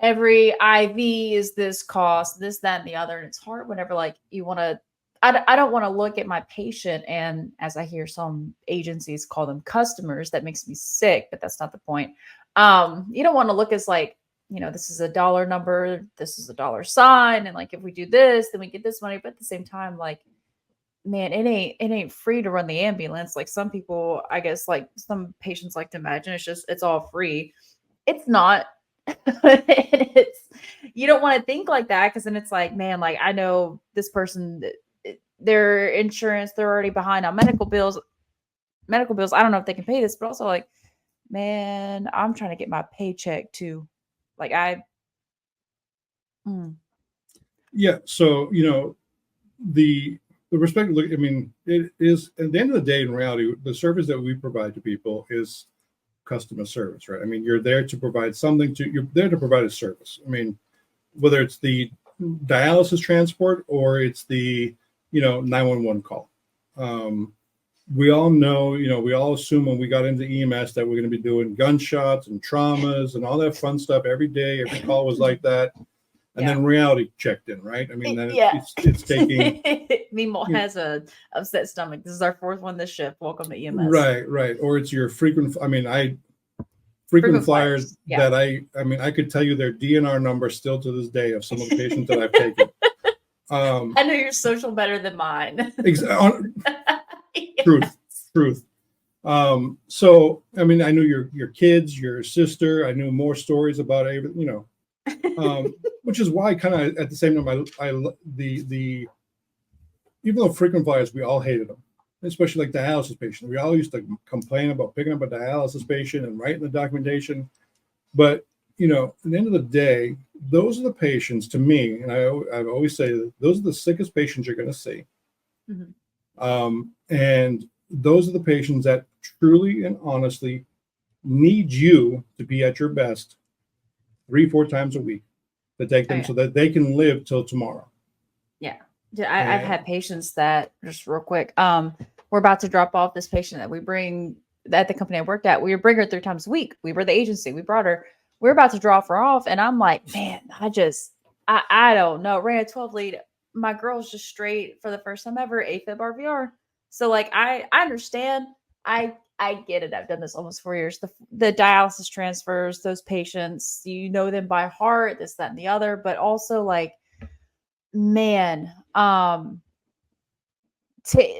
every IV is this cost, this, that, and the other. And it's hard whenever like you want to, I don't want to look at my patient. And as I hear some agencies call them customers, that makes me sick, but that's not the point. You don't want to look as like, this is a dollar number, this is a dollar sign. And like, if we do this, then we get this money. But at the same time, like, man, it ain't free to run the ambulance. Like some people, I guess, like some patients like to imagine it's all free. It's not. You don't want to think like that, because then it's like, man, like I know this person, their insurance, they're already behind on medical bills. I don't know if they can pay this, but also like, man, I'm trying to get my paycheck too. Like Yeah. So, the respect, look, it is at the end of the day, in reality, the service that we provide to people is customer service, right? You're there to provide you're there to provide a service. Whether it's the dialysis transport or it's the, 911 call. We all know, we all assume when we got into EMS that we're going to be doing gunshots and traumas and all that fun stuff every day. Every call was like that. And then reality checked in, right? Then it's taking. Meemaw has a upset stomach. This is our 4th one this shift. Welcome to EMS. Right. Or it's your frequent flyers that I could tell you their DNR number still to this day of some of the patients that I've taken. I know your social better than mine. Truth. So, I knew your kids, your sister. I knew more stories about everything, which is why kind of at the same time, even though frequent flyers, we all hated them, especially like dialysis patients. We all used to complain about picking up a dialysis patient and writing the documentation. But, at the end of the day, those are the patients, to me, and I've always say that those are the sickest patients you're going to see. And those are the patients that truly and honestly need you to be at your best 3-4 times a week to take them so that they can live till tomorrow. Yeah. I've had patients that, just real quick, we're about to drop off this patient that we bring at the company I worked at. We bring her 3 times a week. We were the agency. We brought her. We're about to drop her off. And I'm like, man, I don't know. Ran a 12 lead. My girl's just straight for the first time ever, AFib RVR. So like, I understand. I get it. I've done this almost 4 years. The dialysis transfers, those patients, you know them by heart, this, that, and the other. But also like, man,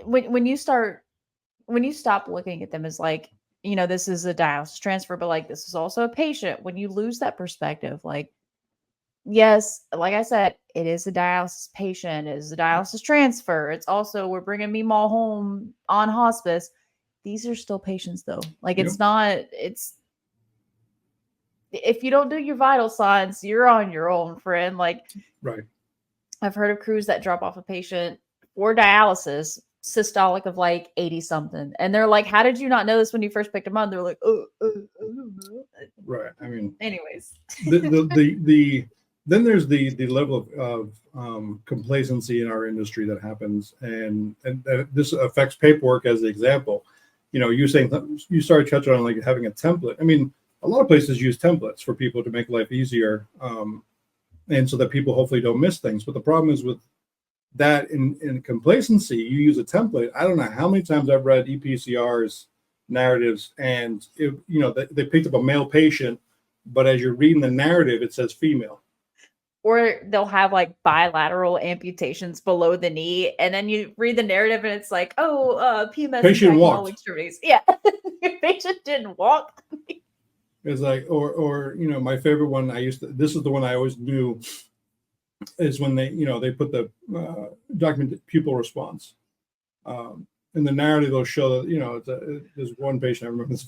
when you stop looking at them as like, this is a dialysis transfer, but like, this is also a patient. When you lose that perspective, like, yes, like I said, it is a dialysis patient, it is a dialysis transfer. It's also, we're bringing Meemaw home on hospice. these are still patients though. Like Yep. it's if you don't do your vital signs, you're on your own, friend. Like, Right. I've heard of crews that drop off a patient for dialysis, systolic of like 80 something. And they're like, how did you not know this when you first picked them up? They're like, oh, I don't know. Right. I mean, anyways. Then there's the level of complacency in our industry that happens, and this affects paperwork as the example. You saying you started touching on like having a template. I mean, a lot of places use templates for people to make life easier, and so that people hopefully don't miss things. But the problem is with that in complacency, you use a template. I don't know how many times I've read EPCR's narratives, and they picked up a male patient, but as you're reading the narrative, it says female. Or they'll have like bilateral amputations below the knee, and then you read the narrative, and it's like, oh, PMS patient walked. Extremities. Yeah, your patient didn't walk. It's like, or my favorite one. This is the one I always knew, is when they put the documented pupil response. In the narrative, they'll show that there's one patient I remember. It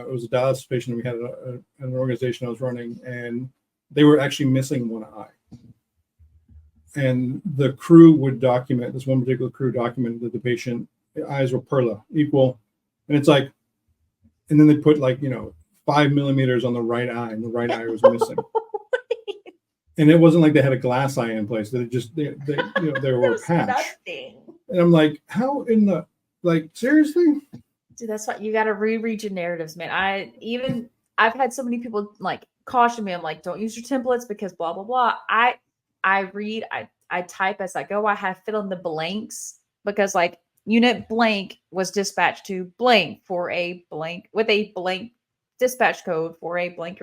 was a dialysis patient. We had an organization I was running, and they were actually missing one eye. And the crew would document, this one particular crew documented that the patient eyes were perla, equal. And it's like, and then they put 5 millimeters on the right eye, and the right eye was missing. And it wasn't like they had a glass eye in place. They were a patch. Nothing. And I'm like, how in the, seriously? Dude, that's why you got to reread your narratives, man. I've had so many people caution me. I'm like, don't use your templates because blah, blah, blah. I read, I type as I go. I have fill in the blanks because unit blank was dispatched to blank for a blank with a blank dispatch code for a blank.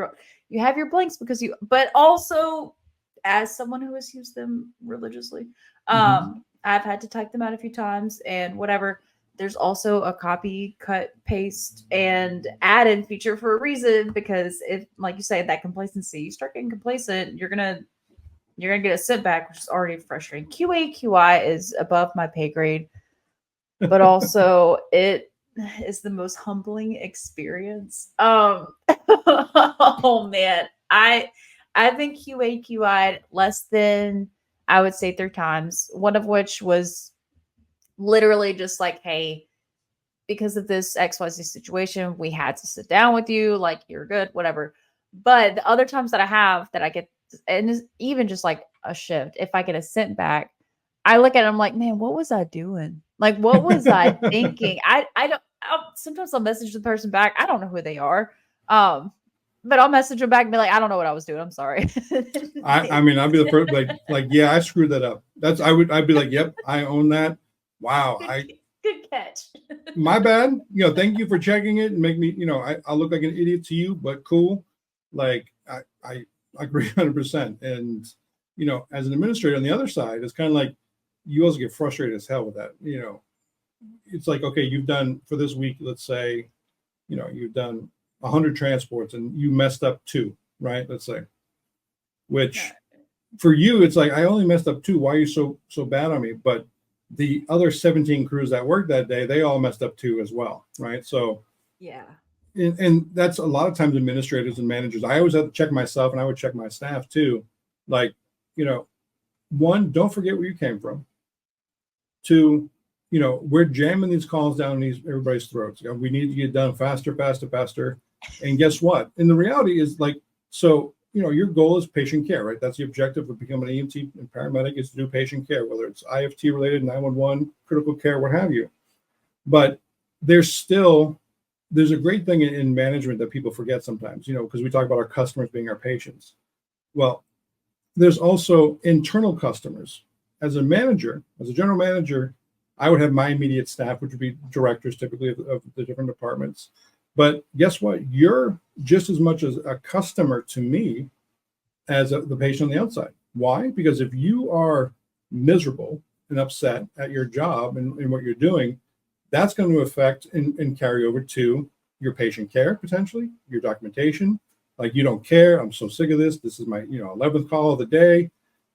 You have your blanks because but also as someone who has used them religiously, I've had to type them out a few times and whatever. There's also a copy, cut, paste, and add in feature for a reason, because if, like you say, that complacency, you start getting complacent, you're gonna get a setback, which is already frustrating. QA/QI is above my pay grade, but also it is the most humbling experience. Oh man, I've been QA/QI'd less than, I would say, 3 times. One of which was literally just like, hey, because of this XYZ situation, we had to sit down with you. You're good, whatever. But the other times that I get, and even just like a shift, if I get a sent back, I look at it, I'm like, man, what was I doing? What was I thinking? Sometimes I'll message the person back. I don't know who they are. But I'll message them back and be like, I don't know what I was doing. I'm sorry. I mean, I'd be the first, yeah, I screwed that up. I'd be like, yep, I own that. Wow. Good catch. My bad. Thank you for checking it and make me, I'll look like an idiot to you, but cool. I agree 100%. And, as an administrator on the other side, it's kind of like, you also get frustrated as hell with that. It's like, okay, you've done for this week, let's say, you've done 100 transports and you messed up 2, right? Let's say, which for you, it's like, I only messed up 2. Why are you so bad on me? But the other 17 crews that worked that day, they all messed up 2 as well, right? So yeah. And that's a lot of times administrators and managers. I always have to check myself, and I would check my staff too. One, don't forget where you came from. 2, we're jamming these calls down everybody's throats. We need to get done faster. And guess what? And the reality is your goal is patient care, right? That's the objective of becoming an EMT and paramedic, is to do patient care, whether it's IFT related, 911, critical care, what have you. But there's a great thing in management that people forget sometimes, because we talk about our customers being our patients. Well, there's also internal customers. As a manager, as a general manager, I would have my immediate staff, which would be directors typically of the different departments. But guess what? You're just as much as a customer to me as the patient on the outside. Why? Because if you are miserable and upset at your job and what you're doing, that's going to affect and carry over to your patient care, potentially, your documentation. You don't care. I'm so sick of this. This is my 11th call of the day.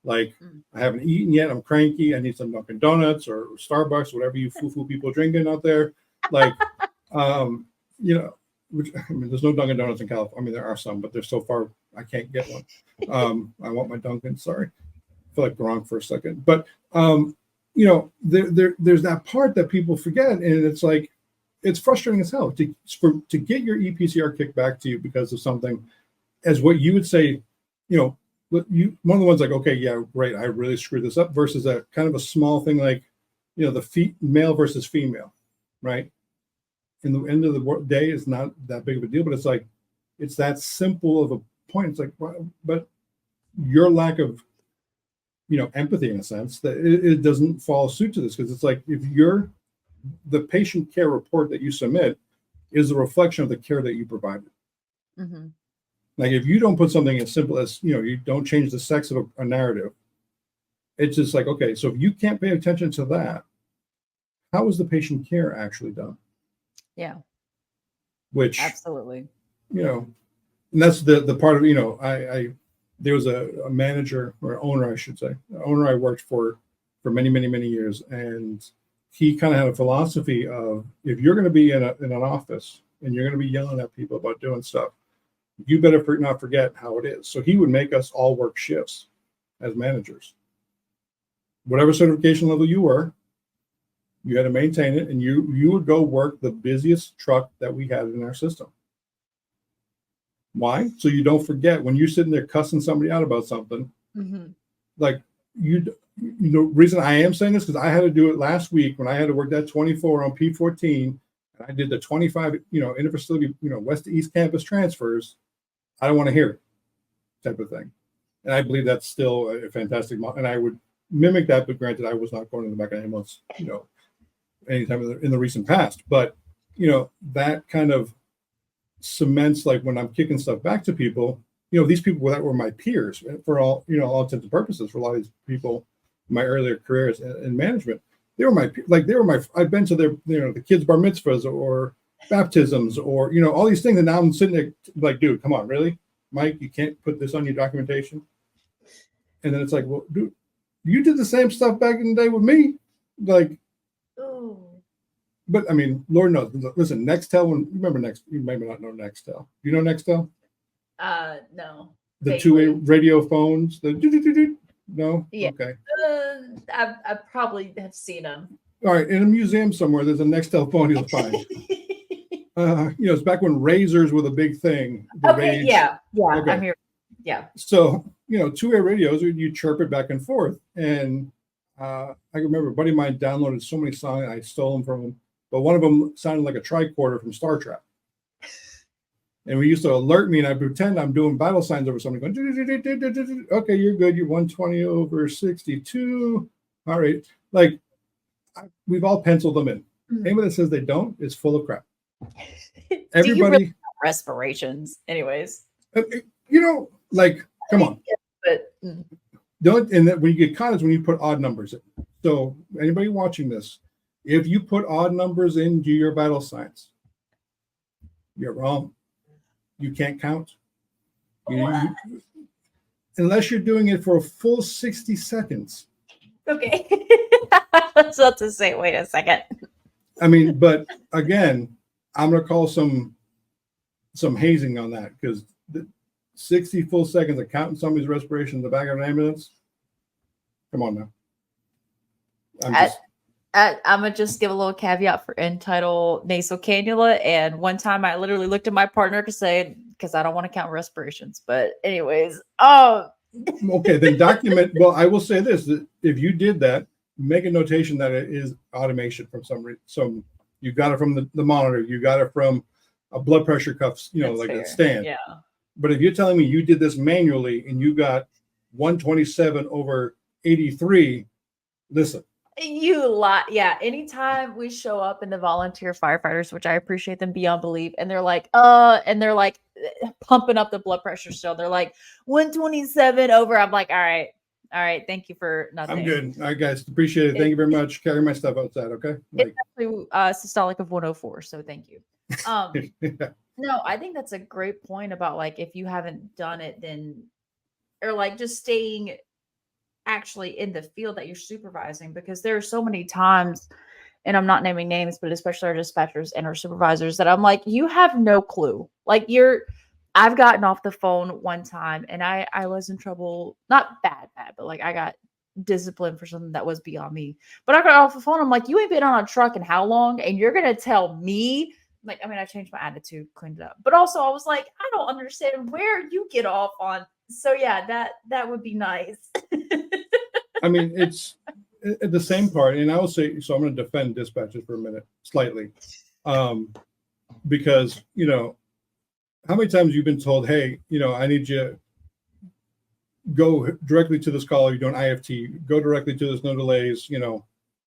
I haven't eaten yet. I'm cranky. I need some Dunkin' Donuts or Starbucks, whatever you foo-foo people drinking out there. Like, you know, which, I mean, there's no Dunkin' Donuts in California. I mean, there are some, but they're so far I can't get one. I want my Dunkin'. Sorry, I feel like Gronk for a second. But there's that part that people forget, and it's like it's frustrating as hell to get your EPCR kicked back to you because of something as what you would say, one of the ones like, okay, yeah, great, I really screwed this up, versus a kind of a small thing like, the male versus female, right? In the end of the day is not that big of a deal, but it's like, it's that simple of a point. It's like, but your lack of, empathy in a sense that it doesn't follow suit to this, because it's like, if the patient care report that you submit is a reflection of the care that you provided. Mm-hmm. Like, if you don't put something as simple as, you don't change the sex of a narrative, it's just like, okay, so if you can't pay attention to that, how is the patient care actually done? Yeah. Which, absolutely. And that's the part of, there was a manager or owner, I should say, owner I worked for many, many, many years. And he kind of had a philosophy of, if you're going to be in an office and you're going to be yelling at people about doing stuff, you better not forget how it is. So he would make us all work shifts as managers. Whatever certification level you were, you had to maintain it, and you would go work the busiest truck that we had in our system. Why? So you don't forget when you're sitting there cussing somebody out about something. Mm-hmm. Like, reason I am saying this, because I had to do it last week when I had to work that 24 on P14, and I did the 25, interfacility, west to east campus transfers. I don't want to hear it, type of thing. And I believe that's still a fantastic model. And I would mimic that, but granted, I was not going in the back of ambulance, anytime in the recent past. But, that kind of cements, like, when I'm kicking stuff back to people, these people that were my peers for all intents and purposes. For a lot of these people, in my earlier careers in management, they were my I've been to their, the kids' bar mitzvahs or baptisms or, all these things. And now I'm sitting there like, dude, come on, really? Mike, you can't put this on your documentation. And then it's like, well, dude, you did the same stuff back in the day with me. Like, oh. But I mean, Lord knows. Listen, Nextel, you may not know Nextel. You know Nextel? No. The two-way radio phones. No? Yeah. Okay. I probably have seen them. All right. In a museum somewhere, there's a Nextel phone you'll find. It's back when razors were the big thing. Okay. Yeah. Okay. I'm here. Yeah. So, two-way radios, you chirp it back and forth. And I remember a buddy of mine downloaded so many songs. I stole them from him. But one of them sounded like a tricorder from Star Trek. And we used to alert me, and I pretend I'm doing battle signs over something, going, okay, you're good. You're 120 over 62. All right. Like, we've all penciled them in. Mm-hmm. Anybody that says they don't is full of crap. Everybody. Really respirations, anyways. Like, come on. But don't. And that when you get caught is when you put odd numbers in. So anybody watching this, if you put odd numbers into your battle signs, you're wrong. You can't count. Unless you're doing it for a full 60 seconds. Okay. I was about to say, wait a second. I mean, but again, I'm going to call some hazing on that, because the 60 full seconds of counting somebody's respiration in the back of an ambulance. Come on now. I'm going to just give a little caveat for end-tidal nasal cannula. And one time I literally looked at my partner to say, because I don't want to count respirations. But anyways, okay, then document. Well, I will say this, that if you did that, make a notation that it is automation from some you got it from the monitor, you got it from a blood pressure cuff, like fair. A stand. Yeah. But if you're telling me you did this manually and you got 127 over 83, listen. You lie. Yeah. Anytime we show up in the volunteer firefighters, which I appreciate them beyond belief, and they're like, pumping up the blood pressure still. They're like 127 over. I'm like, all right. Thank you for nothing. I'm good. All right, guys. Appreciate it. Thank you very much. Carry my stuff outside. Okay. It's actually systolic of 104. So thank you. Yeah. No, I think that's a great point about, like, if you haven't done it, then, or like just staying actually in the field that you're supervising, because there are so many times and I'm not naming names, but especially our dispatchers and our supervisors, that I'm like, you have no clue. Like I've gotten off the phone one time and I was in trouble, not bad, but like I got disciplined for something that was beyond me. But I got off the phone. I'm like, you ain't been on a truck in how long? And you're going to tell me, like, I mean, I changed my attitude, cleaned it up. But also I was like, I don't understand where you get off on. So yeah, that would be nice. I mean, it's at the same part, and I will say, so I'm going to defend dispatchers for a minute, slightly, because, how many times you've been told, hey, I need you go directly to this call. You're doing IFT, go directly to this, no delays.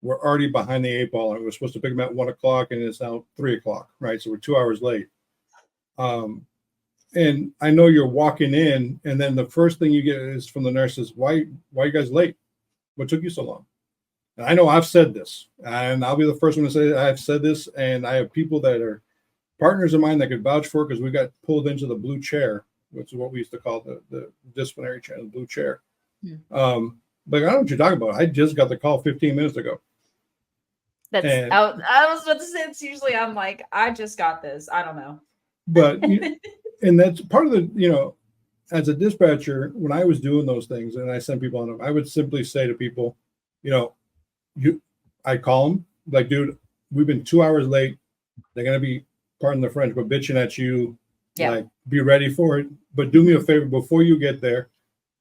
We're already behind the 8 ball, and we're supposed to pick them at 1 o'clock, and it's now 3 o'clock, right? So we're 2 hours late. And I know you're walking in, and then the first thing you get is from the nurses, why are you guys late? What took you so long? And I know I've said this, and I'll be the first one to say I've said this, and I have people that are partners of mine that could vouch for it, because we got pulled into the blue chair, which is what we used to call the disciplinary chair, the blue chair. Yeah. But I don't know what you're talking about. I just got the call 15 minutes ago. I was about to say, it's usually I'm like, I just got this. I don't know. But, and that's part of the, as a dispatcher, when I was doing those things and I sent people on them, I would simply say to people, I call them like, dude, we've been 2 hours late. They're going to be, pardon the French, but bitching at you. Yeah. Like, be ready for it. But do me a favor, before you get there,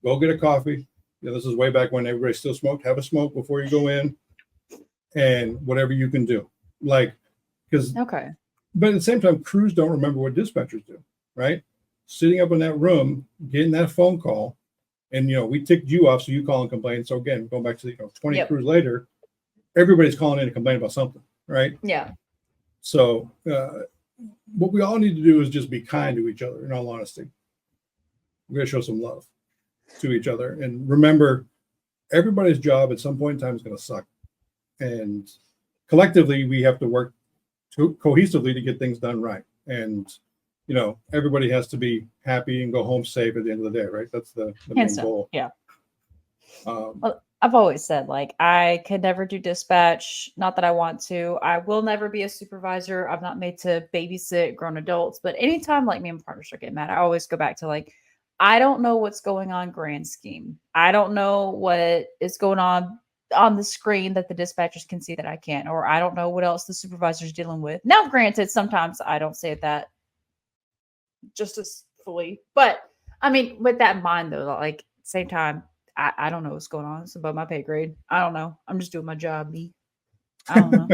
go get a coffee. This is way back when everybody still smoked. Have a smoke before you go in, and whatever you can do. Like, because, okay. But at the same time, crews don't remember what dispatchers do, right? Sitting up in that room, getting that phone call, and, we ticked you off, so you call and complain. So again, going back to 20 crews later, everybody's calling in to complain about something, right? Yeah. So what we all need to do is just be kind to each other, in all honesty. We're going to show some love to each other. And remember, everybody's job at some point in time is going to suck. And collectively, we have to work cohesively to get things done right. And, everybody has to be happy and go home safe at the end of the day, right? That's the main goal. Yeah. Well, I've always said, like, I could never do dispatch. Not that I want to. I will never be a supervisor. I'm not made to babysit grown adults. But anytime, like, me and partners are getting mad, I always go back to, like, I don't know what's going on grand scheme. I don't know what is going on the screen that the dispatchers can see that I can't. Or I don't know what else the supervisor's dealing with. Now, granted, sometimes I don't say that just as fully. But, I mean, with that in mind, though, like, same time, I don't know what's going on. It's above my pay grade. I don't know. I'm just doing my job, me. I don't know.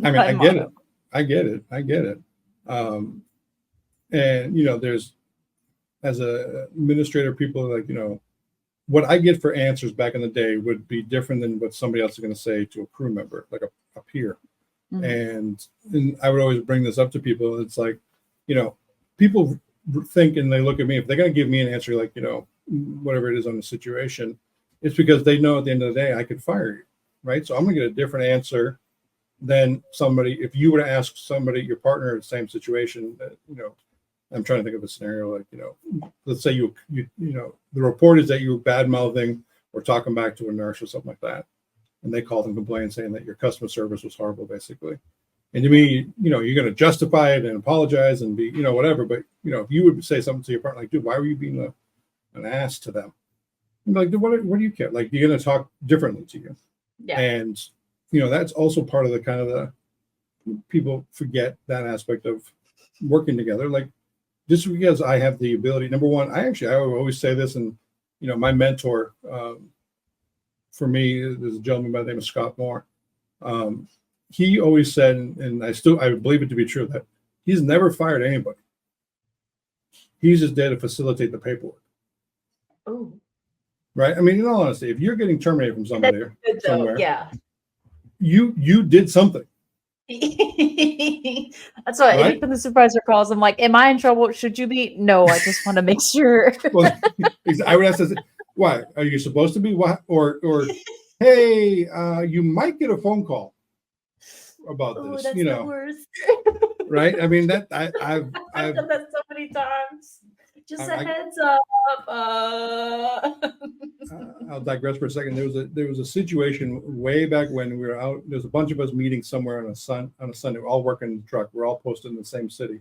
I mean, I get it. And, there's, as a administrator, people like, what I get for answers back in the day would be different than what somebody else is going to say to a crew member, like a peer. Mm-hmm. And I would always bring this up to people. It's like, people think, and they look at me, if they're going to give me an answer, like, whatever it is on the situation, it's because they know at the end of the day I could fire you, right? So I'm gonna get a different answer than somebody if you were to ask somebody, your partner, in the same situation. That, I'm trying to think of a scenario like, let's say you the report is that you were bad mouthing or talking back to a nurse or something like that, and they called and complained saying that your customer service was horrible, basically. And to me, you're going to justify it and apologize and be, whatever. But if you would say something to your partner like, dude, why were you being an ass to them? I'm like, what do you care? Like, you're going to talk differently to you. Yeah. And, that's also part of the kind of the people forget that aspect of working together. Like, just because I have the ability, number one, I always say this, and, my mentor for me is a gentleman by the name of Scott Moore. He always said, and I believe it to be true, that he's never fired anybody. He's just there to facilitate the paperwork. Oh, right. I mean, in all honesty, if you're getting terminated from somebody somewhere, yeah, you did something. That's why anytime the supervisor calls, I'm like, "Am I in trouble? Should you be?" No, I just want to make sure. Well, I would ask this: why are you supposed to be? What or hey, you might get a phone call about this. That's the worst. Right? I mean, that I've done that so many times. Just a heads up. I'll digress for a second. There was a situation way back when we were out. There's a bunch of us meeting somewhere on a Sunday. We're all working in the truck. We're all posted in the same city,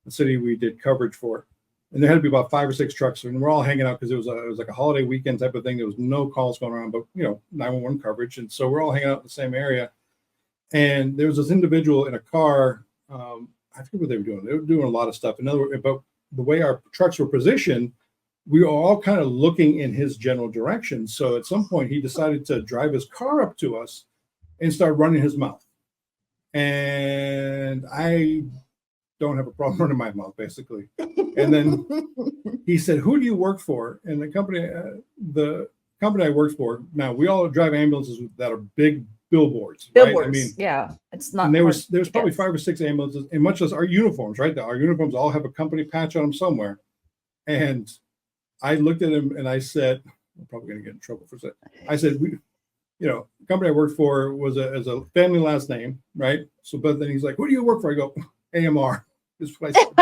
the city we did coverage for. And there had to be about 5 or 6 trucks, and we're all hanging out because it was like a holiday weekend type of thing. There was no calls going around, but 911 coverage, and so we're all hanging out in the same area. And there was this individual in a car. I forget what they were doing. They were doing a lot of stuff. In other words, but the way our trucks were positioned, we were all kind of looking in his general direction. So at some point, he decided to drive his car up to us and start running his mouth. And I don't have a problem running my mouth, basically. And then he said, "Who do you work for?" And the company I worked for. Now we all drive ambulances that are big billboards. Billboards, right? I mean, yeah, it's not. And there was probably 5 or 6 ambulances, and much less our uniforms. Right, our uniforms all have a company patch on them somewhere. And I looked at him and I said, "I'm probably going to get in trouble for that." I said, the company I worked for was as a family last name, right? So, but then he's like, "Who do you work for?" I go, "AMR." Is what I said.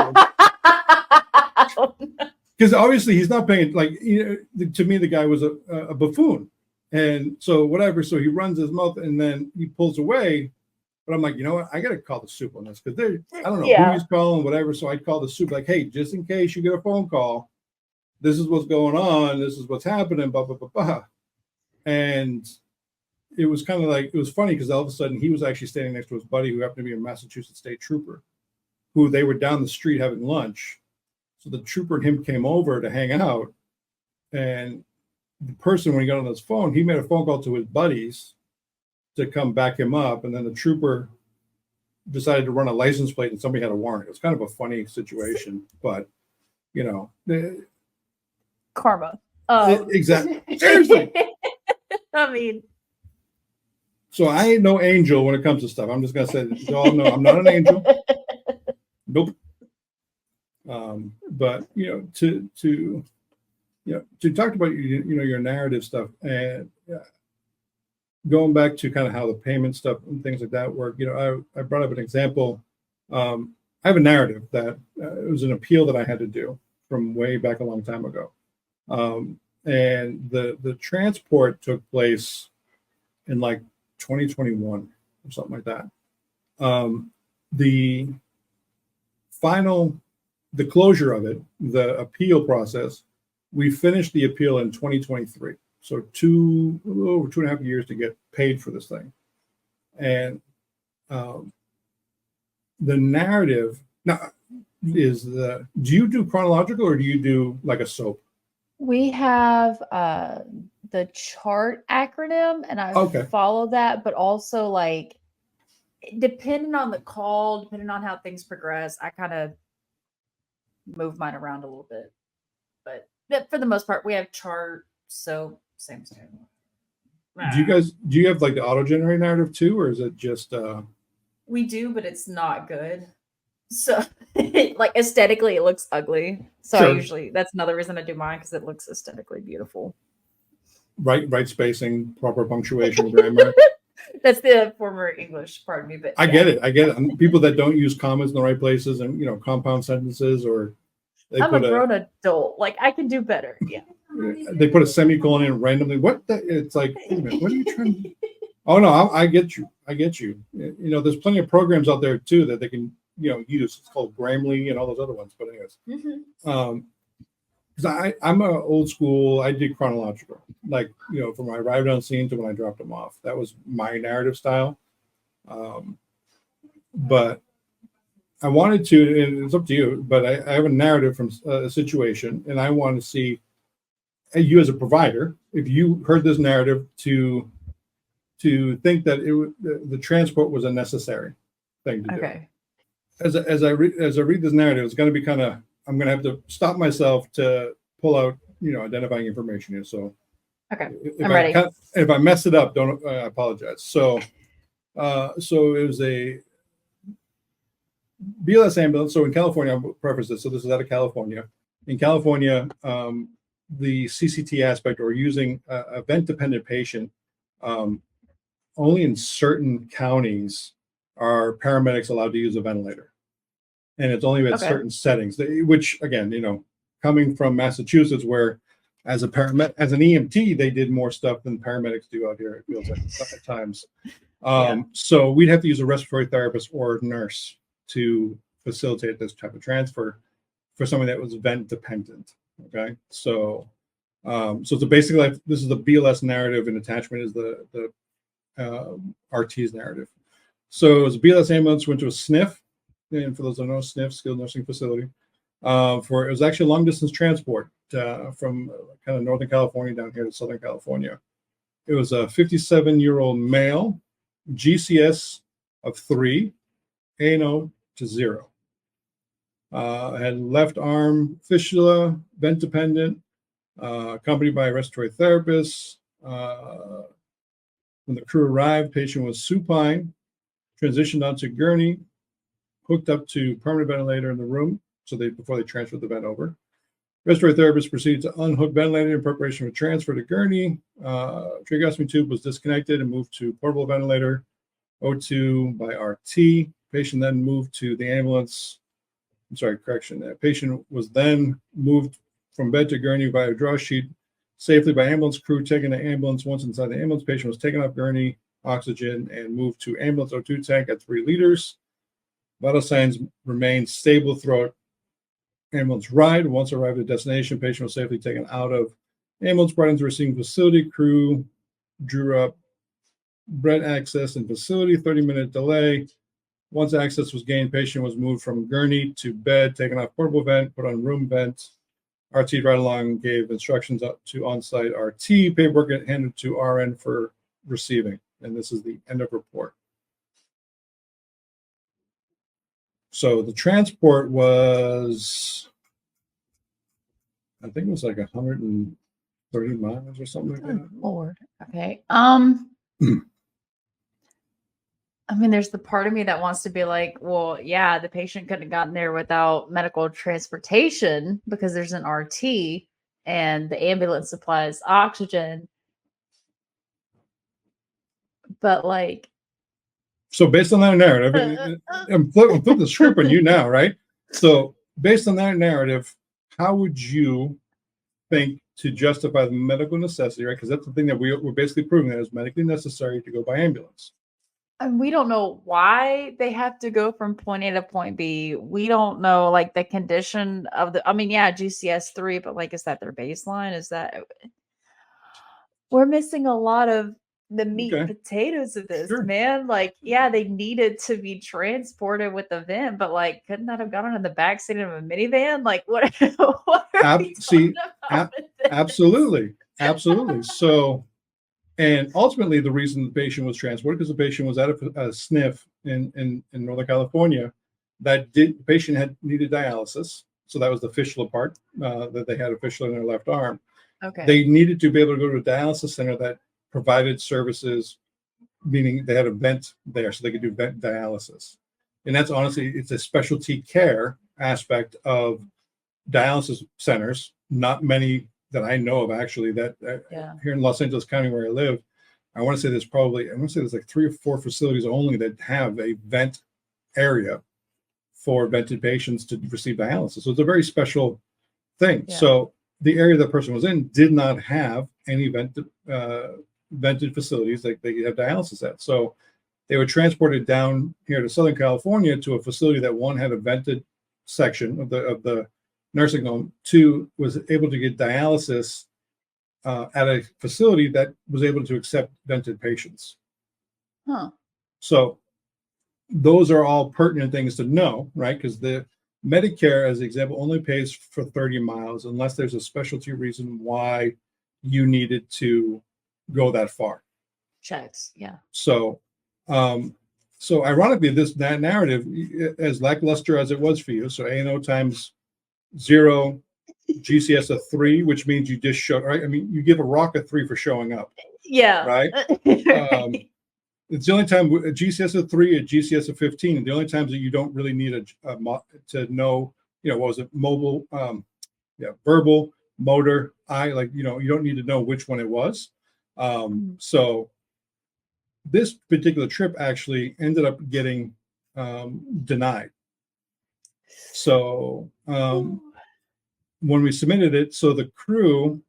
Because obviously he's not paying. To me, the guy was a buffoon, and so whatever. So he runs his mouth and then he pulls away. But I'm like, you know what? I got to call the soup on this because I don't know who he's calling, whatever. So I call the soup like, "Hey, just in case you get a phone call, this is what's going on. This is what's happening, blah, blah, blah, blah." And it was kind of like, it was funny because all of a sudden he was actually standing next to his buddy who happened to be a Massachusetts state trooper, who they were down the street having lunch. So the trooper and him came over to hang out. And the person, when he got on his phone, he made a phone call to his buddies to come back him up. And then the trooper decided to run a license plate and somebody had a warrant. It was kind of a funny situation, but karma. Exactly. Seriously. I mean, so I ain't no angel when it comes to stuff. I'm just gonna say, y'all know I'm not an angel. Nope. But to talk about your narrative stuff and going back to kind of how the payment stuff and things like that work. I brought up an example. I have a narrative that it was an appeal that I had to do from way back a long time ago. And the transport took place in like 2021 or something like that. The closure of it, the appeal process, we finished the appeal in 2023. So over 2.5 years to get paid for this thing. And the narrative now is do you do chronological or do you do like a soap? We have the chart acronym, and I follow that, but also like depending on the call, depending on how things progress, I kind of move mine around a little bit. But for the most part, we have chart, so same. Do you have like the auto-generate narrative too, or is it just We do, but it's not good. So like aesthetically it looks ugly. So sure. I usually, that's another reason I do mine, because it looks aesthetically beautiful. Right spacing, proper punctuation, grammar. That's the former English part of me, but I get it. And people that don't use commas in the right places and compound sentences, or I'm a grown adult. Like I can do better. Yeah. They put a semicolon in randomly. It's like, wait a minute, what are you trying to? Oh no, I get you. There's plenty of programs out there too that they can use. It's called Grammarly and all those other ones. But anyways, because I'm a old school. I did chronological, like from when I arrived on scene to when I dropped them off. That was my narrative style. But I wanted to, and it's up to you. But I have a narrative from a situation, and I want to see you as a provider, if you heard this narrative, to think that the transport was a necessary thing to do. Okay. As I read this narrative, it's going to be kind of, I'm going to have to stop myself to pull out identifying information here. So okay, I'm ready. If I mess it up, don't I apologize. So it was a BLS ambulance. So in California, I'll preface this. So this is out of California. In California, the CCT aspect, or using event-dependent patient, only in certain counties are paramedics allowed to use a ventilator, and it's only at certain settings. Which again, coming from Massachusetts, where as an EMT, they did more stuff than paramedics do out here, it feels like at times. So we'd have to use a respiratory therapist or a nurse to facilitate this type of transfer for somebody that was vent dependent. Okay. So it's basically like, this is the BLS narrative, and attachment is the RT's narrative. So it was a BLS ambulance, went to a SNF, and for those who don't know, SNF, skilled nursing facility. It was actually a long distance transport from kind of Northern California down here to Southern California. It was a 57-year-old male, GCS of 3, ANO to 0. Had left arm fistula, vent dependent, accompanied by a respiratory therapist. When the crew arrived, patient was supine, transitioned onto gurney, hooked up to permanent ventilator in the room before they transferred the vent over. Respiratory therapist proceeded to unhook ventilator in preparation for transfer to gurney. Tracheostomy tube was disconnected and moved to portable ventilator, O2 by RT. Patient then moved to the ambulance. That patient was then moved from bed to gurney via draw sheet safely by ambulance crew, taken to ambulance. Once inside the ambulance, patient was taken off gurney, oxygen, and moved to ambulance O2 tank at 3 liters. Vital signs remained stable throughout ambulance ride. Once arrived at destination, patient was safely taken out of ambulance, brought into receiving facility. Crew drew up bread access and facility, 30-minute delay. Once access was gained, patient was moved from gurney to bed, taken off portable vent, put on room vent. RT right along gave instructions up to on-site RT. Paperwork handed to RN for receiving. And this is the end of report. So the transport was, I think it was like 130 miles or something like that. Lord. Okay. I mean, there's the part of me that wants to be like, well, yeah, the patient couldn't have gotten there without medical transportation because there's an RT and the ambulance supplies oxygen. But like, so based on that narrative, I'm flipping the script on you now, right? So based on that narrative, how would you think to justify the medical necessity, right? Because that's the thing that we're basically proving that is medically necessary to go by ambulance. And we don't know why they have to go from point A to point B. We don't know like the condition of the, I mean, yeah, GCS 3, but like, is that their baseline? Is that, we're missing a lot of the meat and potatoes of this, man. Like, yeah, they needed to be transported with the van, but like, couldn't that have gone on in the backseat of a minivan? Like, what? Absolutely. So, and ultimately, the reason the patient was transported because the patient was at a SNF in Northern California. The patient had needed dialysis, so that was the fistula part that they had a fistula in their left arm. Okay. They needed to be able to go to a dialysis center that provided services, meaning they had a vent there so they could do vent dialysis. And that's honestly, it's a specialty care aspect of dialysis centers. Not many that I know of actually that here in Los Angeles County where I live, I want to say there's like 3 or 4 facilities only that have a vent area for vented patients to receive dialysis. So it's a very special thing. Yeah. So the area the person was in did not have any vented facilities that they could have dialysis at. So they were transported down here to Southern California to a facility that one had a vented section of the nursing home, 2 was able to get dialysis at a facility that was able to accept vented patients. So those are all pertinent things to know, right? Because the Medicare, as an example, only pays for 30 miles unless there's a specialty reason why you needed to go that far. Checks, yeah. So ironically, that narrative, as lackluster as it was for you, so ANO times 0, GCS a 3, which means you just show, right? I mean, you give a rock a 3 for showing up. Yeah. Right? It's the only time a GCS of 3, a GCS of 15, and the only times that you don't really need to know, what was it, mobile, verbal, motor, you don't need to know which one it was. So this particular trip actually ended up getting denied. So when we submitted it, so the crew,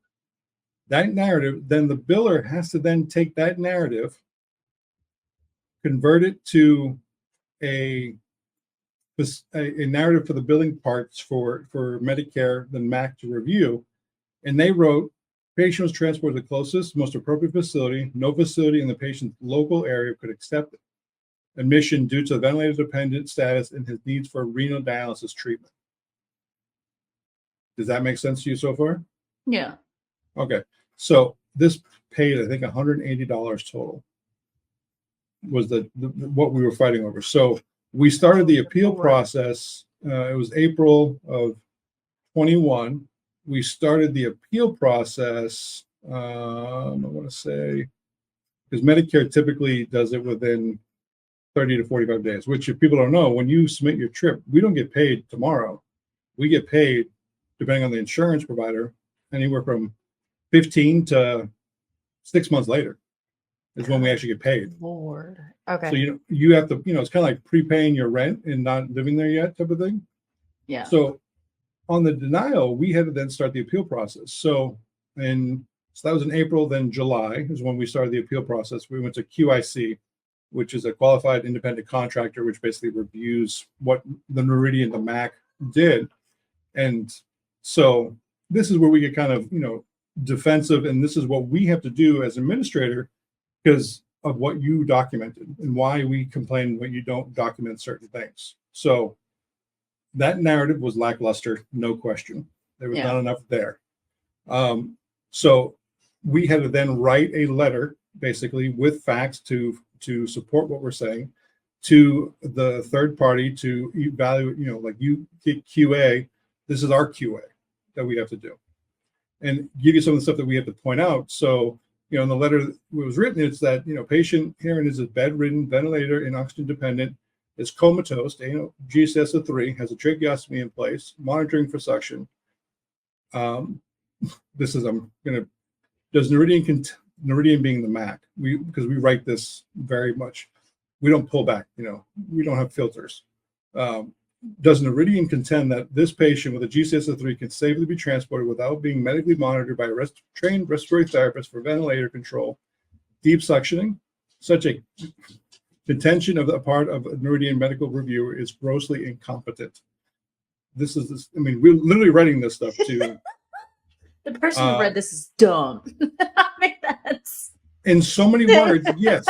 that narrative, then the biller has to then take that narrative, convert it to a narrative for the billing parts for Medicare, the MAC to review. And they wrote, patient was transported to the closest, most appropriate facility. No facility in the patient's local area could accept admission due to the ventilator-dependent status and his needs for renal dialysis treatment. Does that make sense to you so far? Yeah. Okay. So this paid, I think, $180 total was the what we were fighting over. So we started the appeal process. It was April of 21. We started the appeal process, I want to say, because Medicare typically does it within 30 to 45 days, which if people don't know, when you submit your trip, we don't get paid tomorrow. We get paid, depending on the insurance provider, anywhere from 15 to 6 months later is when we actually get paid. Lord. Okay. So you have to, it's kind of like prepaying your rent and not living there yet type of thing. Yeah. So on the denial, we had to then start the appeal process. So that was in April, then July is when we started the appeal process. We went to QIC, which is a qualified independent contractor, which basically reviews what the Noridian, the MAC did. And so this is where we get kind of, defensive. And this is what we have to do as administrator because of what you documented and why we complain when you don't document certain things. So that narrative was lackluster, no question. There was not enough there. So we had to then write a letter, basically, with facts to support what we're saying to the third party to evaluate, like you get QA, this is our QA that we have to do. And give you some of the stuff that we have to point out. So, in the letter that was written, it's that, patient herein is a bedridden, ventilator and oxygen dependent, is comatose, GCS of 3, has a tracheostomy in place, monitoring for suction. Does Noridian being the MAC, because we write this very much, we don't pull back, we don't have filters. Does Noridian contend that this patient with a GCS of 3 can safely be transported without being medically monitored by a trained respiratory therapist for ventilator control, deep suctioning? Such a contention of the part of a Noridian medical reviewer is grossly incompetent. We're literally writing this stuff to the person who read this is dumb. I mean, that's in so many words, yes.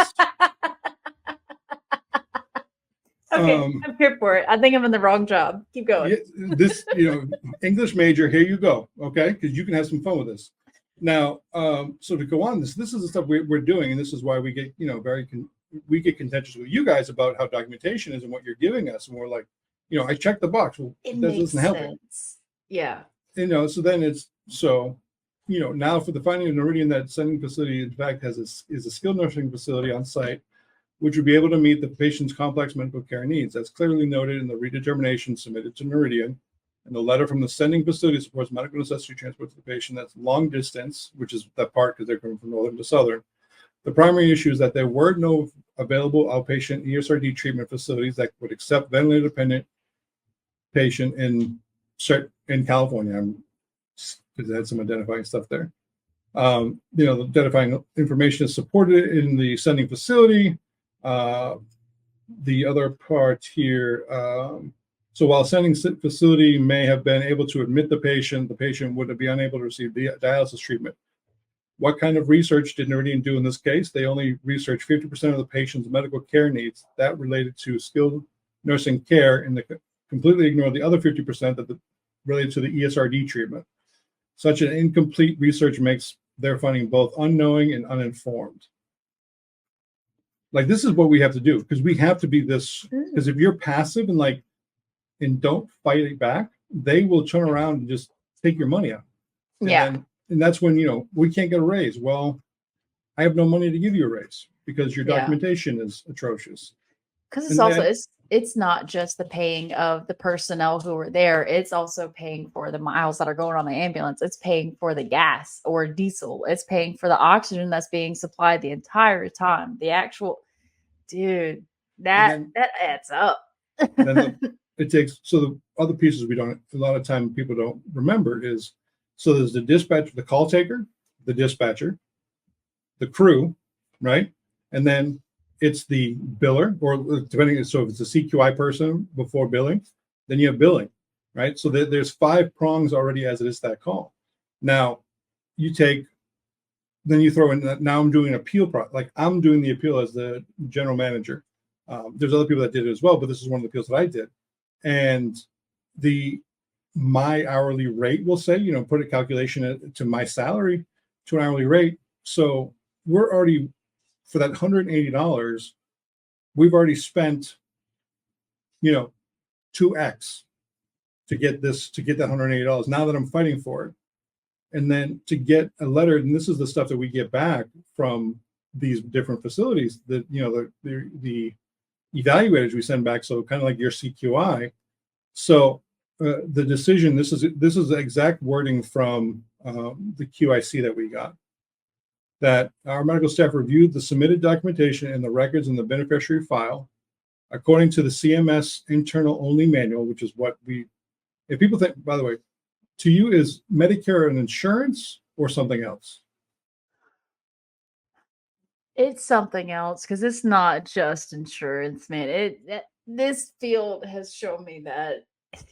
Okay, I'm here for it. I think I'm in the wrong job. Keep going. This, English major, here you go, okay? Because you can have some fun with this. Now, so to go on, this is the stuff we're doing, and this is why we get, we get contentious with you guys about how documentation is and what you're giving us, and we're like, I checked the box. Well, it that makes doesn't help sense. Yeah. So then now for the finding of Noridian, that sending facility, in fact, is a skilled nursing facility on site, which would be able to meet the patient's complex medical care needs. That's clearly noted in the redetermination submitted to Noridian. And the letter from the sending facility supports medical necessity transport to the patient. That's long distance, which is that part because they're coming from northern to southern. The primary issue is that there were no available outpatient ESRD treatment facilities that would accept ventilator-dependent patient in California, because they had some identifying stuff there. The identifying information is supported in the sending facility. The other part here, so while sending facility may have been able to admit the patient would be unable to receive the dialysis treatment. What kind of research did Noridian do in this case? They only researched 50% of the patient's medical care needs that related to skilled nursing care, and they completely ignored the other 50% that related to the ESRD treatment. Such an incomplete research makes their finding both unknowing and uninformed. Like, this is what we have to do, because we have to be this, because if you're passive and don't fight it back, they will turn around and just take your money out. And that's when, we can't get a raise. Well, I have no money to give you a raise because your documentation is atrocious. Because it's also, it's not just the paying of the personnel who are there. It's also paying for the miles that are going on the ambulance. It's paying for the gas or diesel. It's paying for the oxygen that's being supplied the entire time. The actual, dude, that adds up. Then it takes, so the other pieces a lot of time people don't remember is, so there's the dispatcher, the call taker, the dispatcher, the crew, right? And then it's the biller, or depending, so if it's a CQI person before billing, then you have billing, right? So there's 5 prongs already as it is that call. Now then you throw in that, now I'm doing an appeal, like I'm doing the appeal as the general manager. There's other people that did it as well, but this is one of the appeals that I did. And my hourly rate will say, put a calculation to my salary to an hourly rate. So we're already, for that $180, we've already spent, 2x to get that $180. Now that I'm fighting for it, and then to get a letter, and this is the stuff that we get back from these different facilities, that the evaluators we send back, so kind of like your CQI. So the decision, this is the exact wording from the QIC that we got, that our medical staff reviewed the submitted documentation and the records in the beneficiary file according to the CMS internal only manual, which is what if people think, by the way, to you, is Medicare an insurance or something else? It's something else, because it's not just insurance, man. This field has shown me that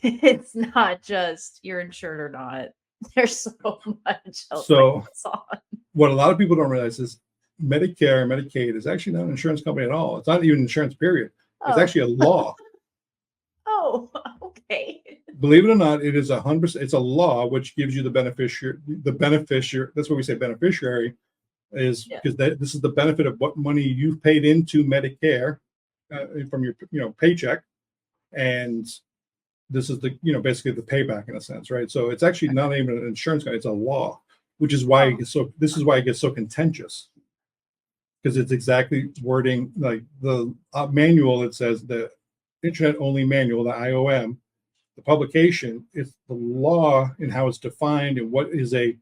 it's not just you're insured or not. There's so much else. So what a lot of people don't realize is Medicare and Medicaid is actually not an insurance company at all. It's not even insurance, period. It's actually a law. Oh, okay. Believe it or not, it is 100%. It's a law which gives you the beneficiary. That's what we say beneficiary is, because this is the benefit of what money you've paid into Medicare from your paycheck, and this is the basically the payback in a sense, right? So it's actually not even an insurance company; it's a law, which is why this is why it gets so contentious, because it's exactly wording like the manual. It says the Internet Only Manual, the IOM. The publication is the law and how it's defined, and what is it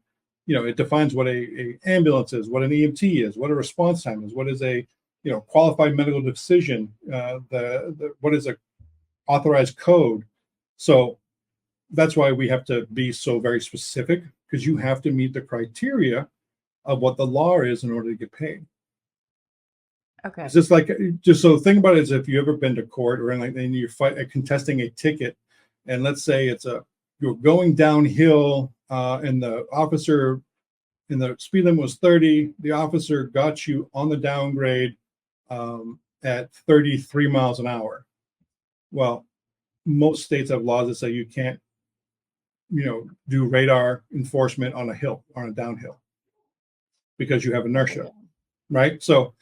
defines what a ambulance is, what an EMT is, what a response time is, what is a qualified medical decision, what is a authorized code. So that's why we have to be so very specific, because you have to meet the criteria of what the law is in order to get paid. Okay. It's just so think about it as if you ever been to court or and you're contesting a ticket. And let's say you're going downhill, and the officer, and the speed limit was 30. The officer got you on the downgrade at 33 miles an hour. Well, most states have laws that say you can't, do radar enforcement on a downhill, because you have inertia, right? So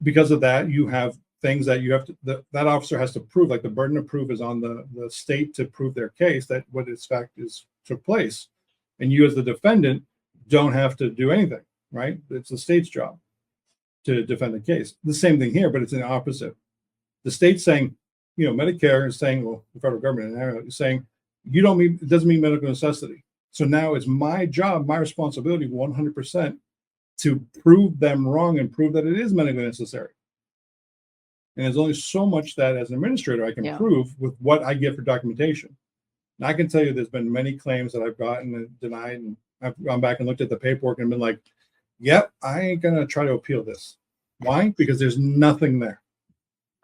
because of that, you have things that you have to, that officer has to prove, like the burden of proof is on the state to prove their case that what its fact is took place. And you as the defendant don't have to do anything, right? It's the state's job to defend the case. The same thing here, but it's in the opposite. The state's saying, Medicare is saying, well, the federal government is saying, it doesn't mean medical necessity. So now it's my job, my responsibility 100% to prove them wrong and prove that it is medically necessary. And there's only so much that as an administrator I can prove with what I get for documentation. And I can tell you there's been many claims that I've gotten and denied, and I've gone back and looked at the paperwork and been like, yep, I ain't going to try to appeal this. Why? Because there's nothing there.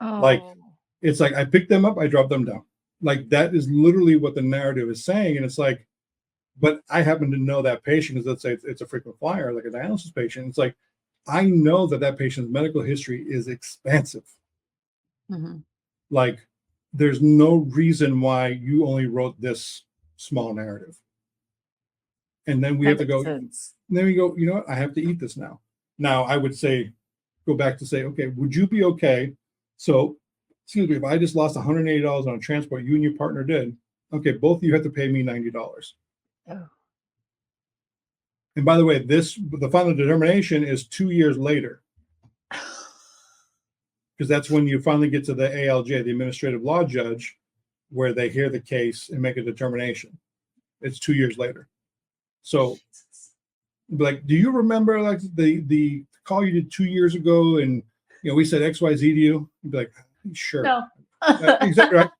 Oh. Like, it's like I pick them up, I drop them down. Like, that is literally what the narrative is saying. And it's like, but I happen to know that patient, because let's say it's a frequent flyer, like a dialysis patient. It's like, I know that patient's medical history is expansive. Mm-hmm. Like, there's no reason why you only wrote this small narrative. And then we have to go, then we go, what? I have to eat this now. Now I would go back to say, okay, would you be okay? So, excuse me, if I just lost $180 on a transport, you and your partner did, okay, both of you have to pay me $90. Oh. And by the way, the final determination is 2 years later. Because that's when you finally get to the ALJ, the administrative law judge, where they hear the case and make a determination. It's 2 years later. So, like, do you remember like the call you did 2 years ago, and we said XYZ to you? You'd be like, sure. No. Exactly right.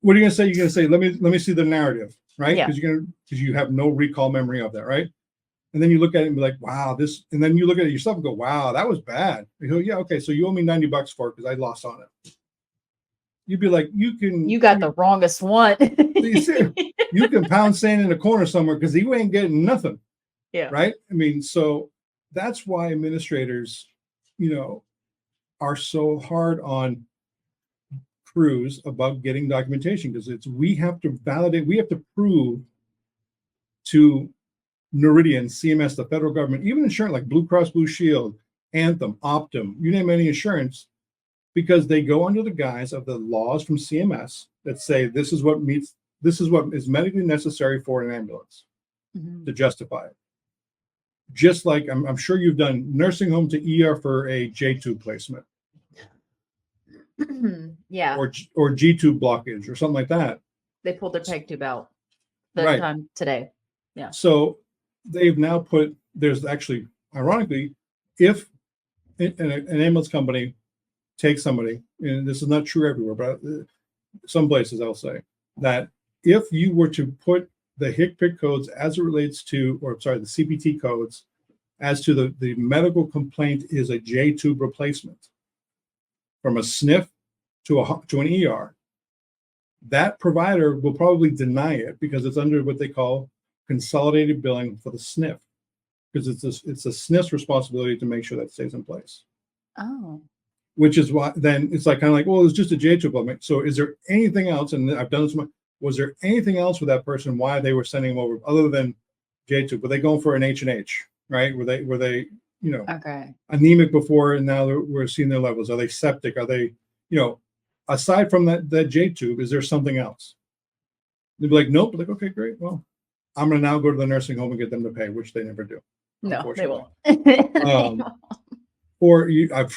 what are you gonna say? You're gonna say, let me see the narrative, right? Yeah. Because you have no recall memory of that, right? And then you look at it and be like, wow, this, and then you look at it yourself and go, wow, that was bad. You go, yeah, okay, so you owe me $90 for it because I lost on it. You'd be like, You got the wrongest one. you can pound sand in the corner somewhere because you ain't getting nothing. Yeah. Right. I mean, so that's why administrators, are so hard on crews about getting documentation, because we have to validate, we have to prove to Noridian, CMS, the federal government, even insurance like Blue Cross Blue Shield, Anthem, Optum, you name any insurance, because they go under the guise of the laws from CMS that say this is what is medically necessary for an ambulance to justify it. Just like I'm sure you've done nursing home to ER for a J-tube placement. Yeah. Or G-tube blockage or something like that. They pulled their peg tube out that time today. Yeah. So they've now put, there's actually, ironically, if an ambulance company takes somebody, and this is not true everywhere, but some places I'll say, that if you were to put the HCPCS codes as it relates to, the CPT codes, as to the medical complaint is a J-tube replacement from a sniff to an ER, that provider will probably deny it because it's under what they call consolidated billing for the sniff, because it's a SNF's responsibility to make sure that stays in place. Oh. Which is why then it's like kind of like, well, it's just a J-tube element. So is there anything else? And I've done this. Was there anything else with that person why they were sending them over other than J-tube? Were they going for an H&H, right? Were they anemic before and now we're seeing their levels? Are they septic? Are they, aside from that J-tube, is there something else? They'd be like, nope. Like, okay, great. Well, I'm going to now go to the nursing home and get them to pay, which they never do. No, they won't. Or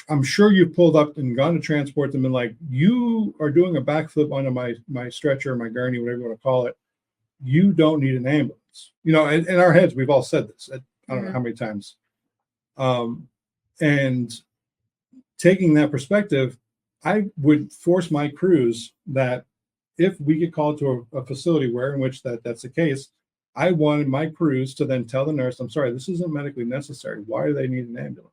I'm sure you've pulled up and gone to transport and been like, you are doing a backflip onto my stretcher, my gurney, whatever you want to call it. You don't need an ambulance. In our heads, we've all said this. I don't know how many times. And taking that perspective, I would force my crews that if we get called to a facility in which that's the case, I wanted my crews to then tell the nurse, I'm sorry, this isn't medically necessary. Why do they need an ambulance?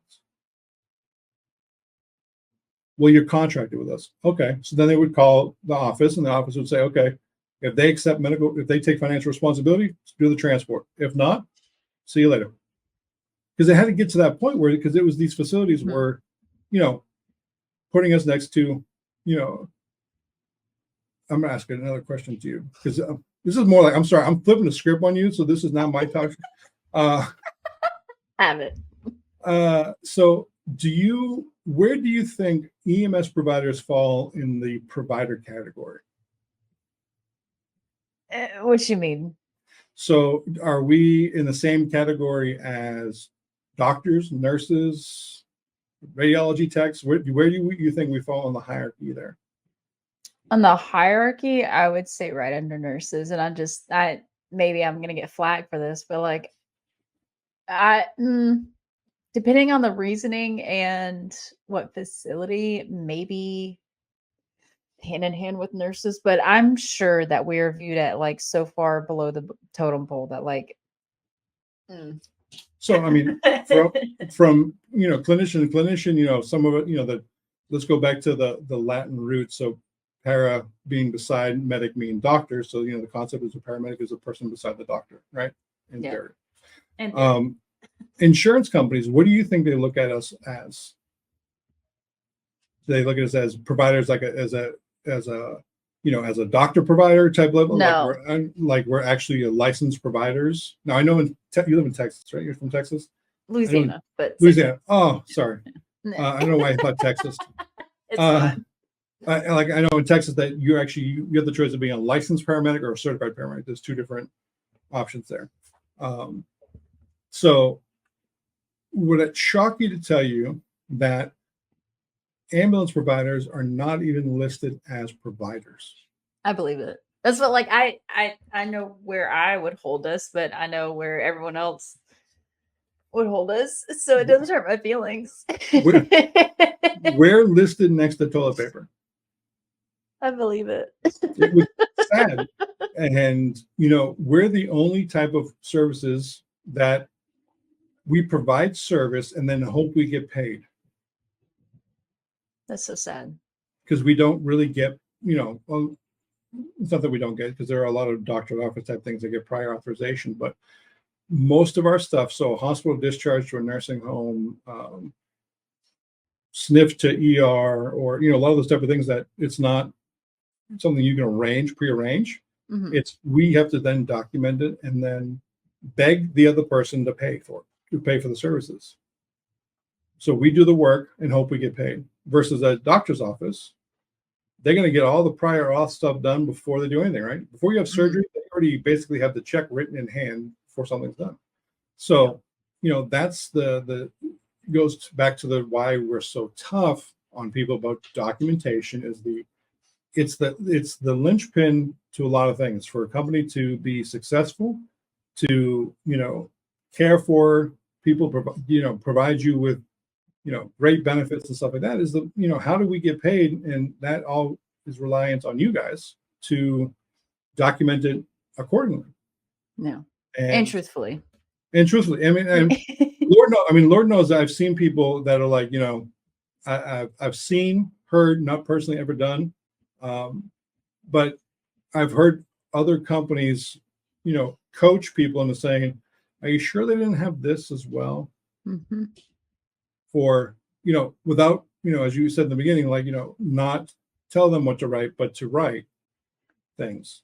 Well, you're contracted with us. Okay. So then they would call the office and the office would say, okay, if they accept if they take financial responsibility, do the transport. If not, see you later. Because they had to get to that point because it was these facilities were, putting us next to, I'm going to ask another question to you because this is more like, I'm sorry, I'm flipping the script on you. So this is not my talk. Have it. So where do you think EMS providers fall in the provider category? What you mean? So are we in the same category as doctors, nurses, radiology techs? Where do you think we fall on the hierarchy there? On the hierarchy, I would say right under nurses. And maybe I'm going to get flack for this, but like, depending on the reasoning and what facility, maybe hand in hand with nurses, but I'm sure that we are viewed at like so far below the totem pole that like. So, I mean, from clinician to clinician, some of it, let's go back to the Latin root. So para being beside, medic mean doctor. So, the concept is a paramedic is a person beside the doctor, right? In theory. And insurance companies, what do you think they look at us as? Do they look at us as providers, like as a doctor provider type level? No. Like we're actually licensed providers. Now I know you live in Texas, right? You're from Texas? Louisiana, but Louisiana. Oh, sorry. I don't know why I thought Texas. It's fine. I know in Texas that you have the choice of being a licensed paramedic or a certified paramedic. There's two different options there. So would it shock you to tell you that ambulance providers are not even listed as providers? I believe it. That's what, like, I know where I would hold us, but I know where everyone else would hold us. So it doesn't hurt my feelings. We're listed next to toilet paper. I believe it. It was sad. And, we're the only type of services that we provide service and then hope we get paid, That's so sad. because we don't really get, well, it's not that we don't get, because there are a lot of doctor's office type things that get prior authorization, but most of our stuff, so hospital discharge to a nursing home, sniff to ER, or, a lot of those type of things that it's not something you can prearrange. Mhm. It's, we have to then document it and then beg the other person to pay for the services. So we do the work and hope we get paid. Versus a doctor's office, they're going to get all the prior auth stuff done before they do anything, right? Before you have surgery, they already basically have the check written in hand before something's done. So, that's the goes back to the why we're so tough on people about documentation. It's the linchpin to a lot of things. For a company to be successful, to care for people, provide you with great benefits and stuff like that, is how do we get paid? And that all is reliant on you guys to document it accordingly. No. And truthfully. I mean, and Lord knows I've seen people that are like, I've seen, heard, not personally ever done, but I've heard other companies, coach people into saying, are you sure they didn't have this as well? Mm-hmm. Or, without, as you said in the beginning, like, not tell them what to write, but to write things.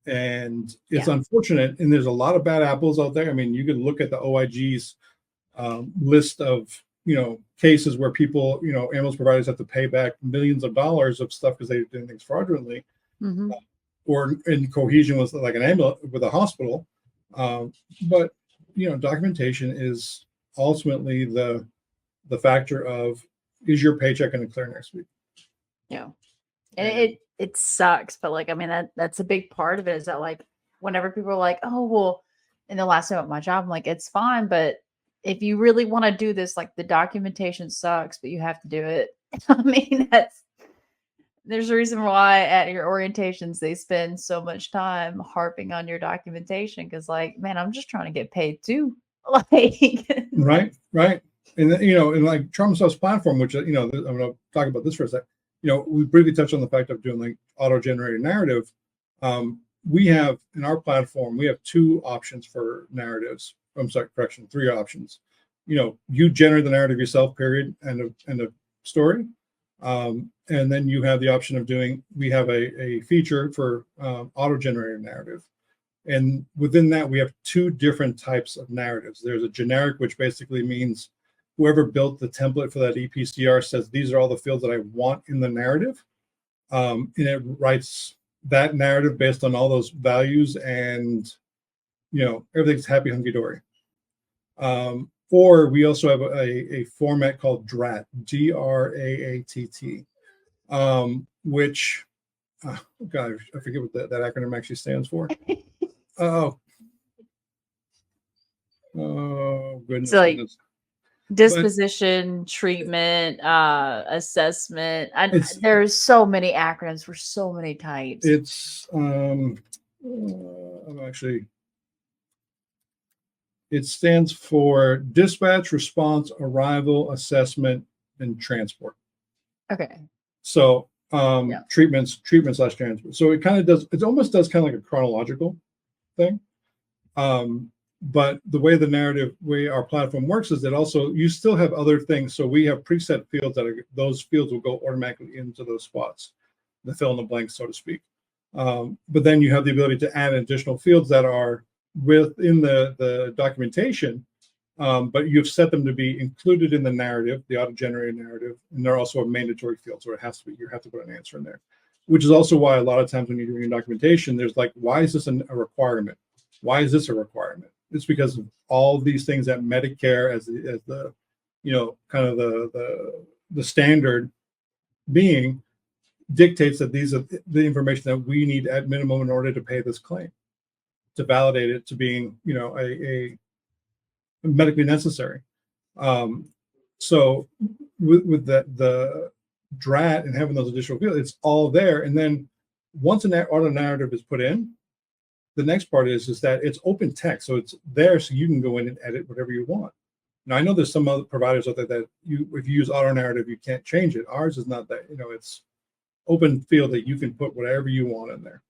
And it's unfortunate. And there's a lot of bad apples out there. I mean, you could look at the OIG's list of, cases where people, ambulance providers have to pay back millions of dollars of stuff because they did things fraudulently. Mm-hmm. Or in cohesion with like an ambulance with a hospital. But, documentation is ultimately the factor of, is your paycheck going to clear next week? Yeah. And it sucks, but like, I mean, that's a big part of it, is that like, whenever people are like, oh, well, in the last time at my job, I'm like, it's fine, but if you really want to do this, like, the documentation sucks, but you have to do it. I mean, there's a reason why at your orientations they spend so much time harping on your documentation, because like, man, I'm just trying to get paid too. Like, right. And then, and like Traumasoft's platform, which, I'm going to talk about this for a sec. We briefly touched on the fact of doing like auto-generated narrative. We have in our platform, we have 2 options for narratives. I'm sorry, correction, 3 options. You generate the narrative yourself, period, and a story. And then you have the option of we have a feature for auto-generated narrative. And within that, we have 2 different types of narratives. There's a generic, which basically means whoever built the template for that EPCR says, these are all the fields that I want in the narrative. And it writes that narrative based on all those values, and, everything's happy, hunky-dory. Or we also have a format called DRAT, DRAATT, which, God, I forget what that acronym actually stands for. Oh, goodness. So like, goodness. disposition, treatment, assessment. There's so many acronyms for so many types. It's it stands for dispatch, response, arrival, assessment, and transport. Okay. So treatment / transport. So it almost does kind of like a chronological thing. But the way our platform works is that also you still have other things. So we have preset fields those fields will go automatically into those spots, the fill in the blanks, so to speak. But then you have the ability to add additional fields that are within the documentation, but you've set them to be included in the narrative, the auto-generated narrative, and they're also a mandatory field, so you have to put an answer in there. Which is also why a lot of times when you're doing your documentation, there's like, why is this a requirement? Why is this a requirement? It's because of all these things that Medicare, as the kind of the standard being, dictates that these are the information that we need at minimum in order to pay this claim, to validate it to being a medically necessary. So with the DRAT and having those additional fields, it's all there. And then once an auto narrative is put in, the next part is that it's open text. So it's there so you can go in and edit whatever you want. Now, I know there's some other providers out there that if you use auto narrative, you can't change it. Ours is not that, it's open field that you can put whatever you want in there.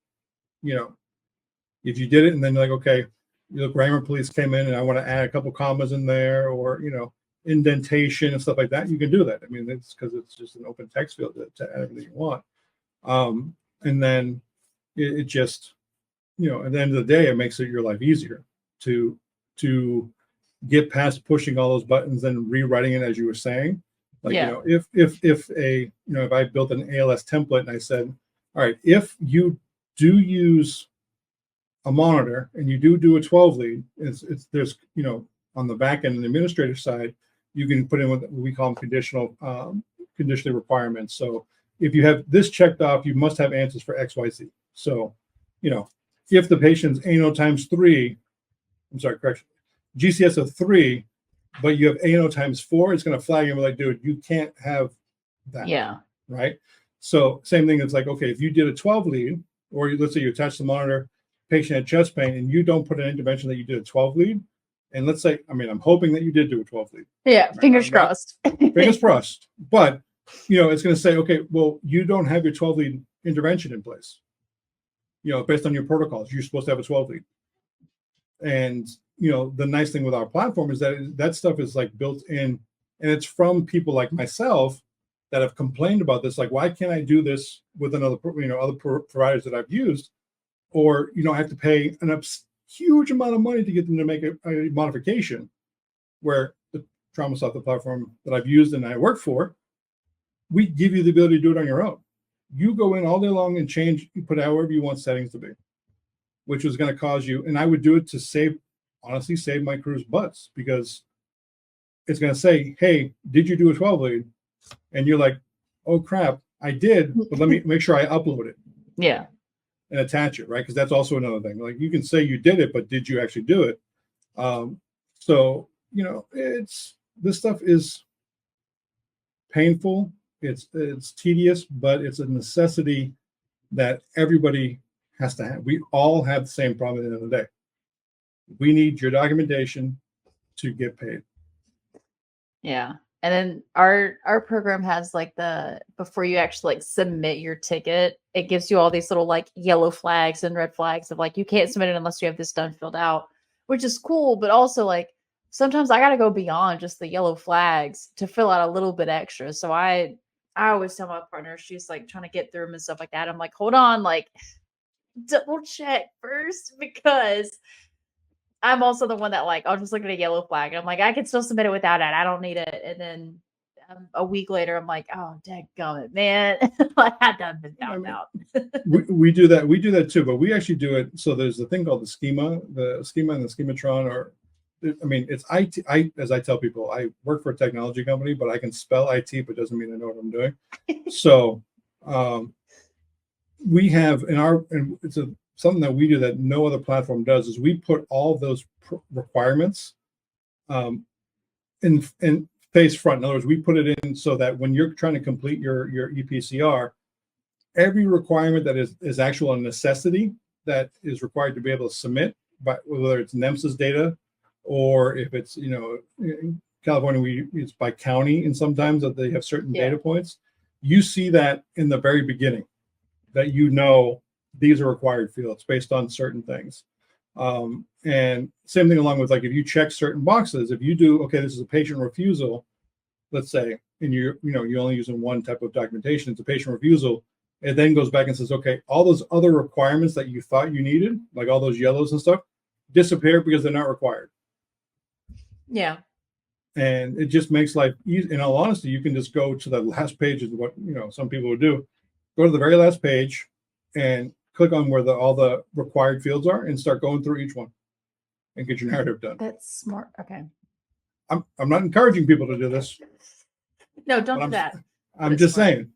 If you did it and then you're like, okay, grammar police came in and I want to add a couple commas in there, or, indentation and stuff like that, you can do that. I mean, it's because it's just an open text field to add everything you want. And then it just, at the end of the day, it makes your life easier to get past pushing all those buttons and rewriting it, as you were saying. Like, if I built an ALS template and I said, all right, if you do use a monitor and you do a 12 lead, there's on the back end and the administrative side, you can put in what we call them conditional requirements. So if you have this checked off, you must have answers for XYZ. So, if the patient's ANO times 3, correction, GCS of 3, but you have ANO times 4, it's going to flag and be like, dude, you can't have that. Yeah. Right. So same thing. It's like, okay, if you did a 12 lead, or let's say you attach the monitor, patient had chest pain, and you don't put an intervention that you did a 12 lead. And let's say, I'm hoping that you did do a 12 lead. Yeah. Fingers crossed. Fingers crossed. But, it's going to say, okay, well, you don't have your 12 lead intervention in place. Based on your protocols, you're supposed to have a 12 lead. And, the nice thing with our platform is that stuff is like built in, and it's from people like myself that have complained about this. Like, why can't I do this with other providers that I've used? Or, I have to pay a huge amount of money to get them to make a modification, where the Traumasoft, the platform that I've used and I work for, we give you the ability to do it on your own. You go in all day long and change, you put however you want settings to be, which was going to cause you, and I would do it to save my crew's butts, because it's going to say, hey, did you do a 12 lead? And you're like, oh crap, I did, but let me make sure I upload it. Yeah. And attach it, right? Because that's also another thing. Like, you can say you did it, but did you actually do it? So, this stuff is painful. It's tedious, but it's a necessity that everybody has to have. We all have the same problem at the end of the day. We need your documentation to get paid. Yeah. And then our program has like before you actually like submit your ticket, it gives you all these little like yellow flags and red flags of like, you can't submit it unless you have this done filled out, which is cool. But also, like, sometimes I got to go beyond just the yellow flags to fill out a little bit extra. So I always tell my partner, she's like trying to get through them and stuff like that. I'm like, hold on, like, double check first, because I'm also the one that, like, I'll just look at a yellow flag and I'm like, I can still submit it without it. I don't need it. And then a week later, I'm like, oh, dadgummit, man. Like, I done been found out. we do that. We do that too, but we actually do it. So there's a thing called the schema and the schematron, or, it's IT. As I tell people, I work for a technology company, but I can spell IT, but doesn't mean I know what I'm doing. So we have and it's something that we do that no other platform does, is we put all of those requirements in face front. In other words, we put it in so that when you're trying to complete your EPCR, every requirement that is actual a necessity that is required to be able to submit, by whether it's NEMSIS data, or if it's, in California, it's by county, and sometimes that they have certain data points. You see that in the very beginning, that these are required fields based on certain things. And same thing along with, like, if you check certain boxes, if you do, okay, this is a patient refusal, let's say, and you're only using one type of documentation, it's a patient refusal, it then goes back and says, okay, all those other requirements that you thought you needed, like all those yellows and stuff, disappear because they're not required. Yeah. And it just makes life easy. In all honesty, you can just go to the last page, is what some people would do. Go to the very last page and click on where all the required fields are, and start going through each one and get your narrative done. That's smart. Okay. I'm not encouraging people to do this. No, don't do that. I'm just saying,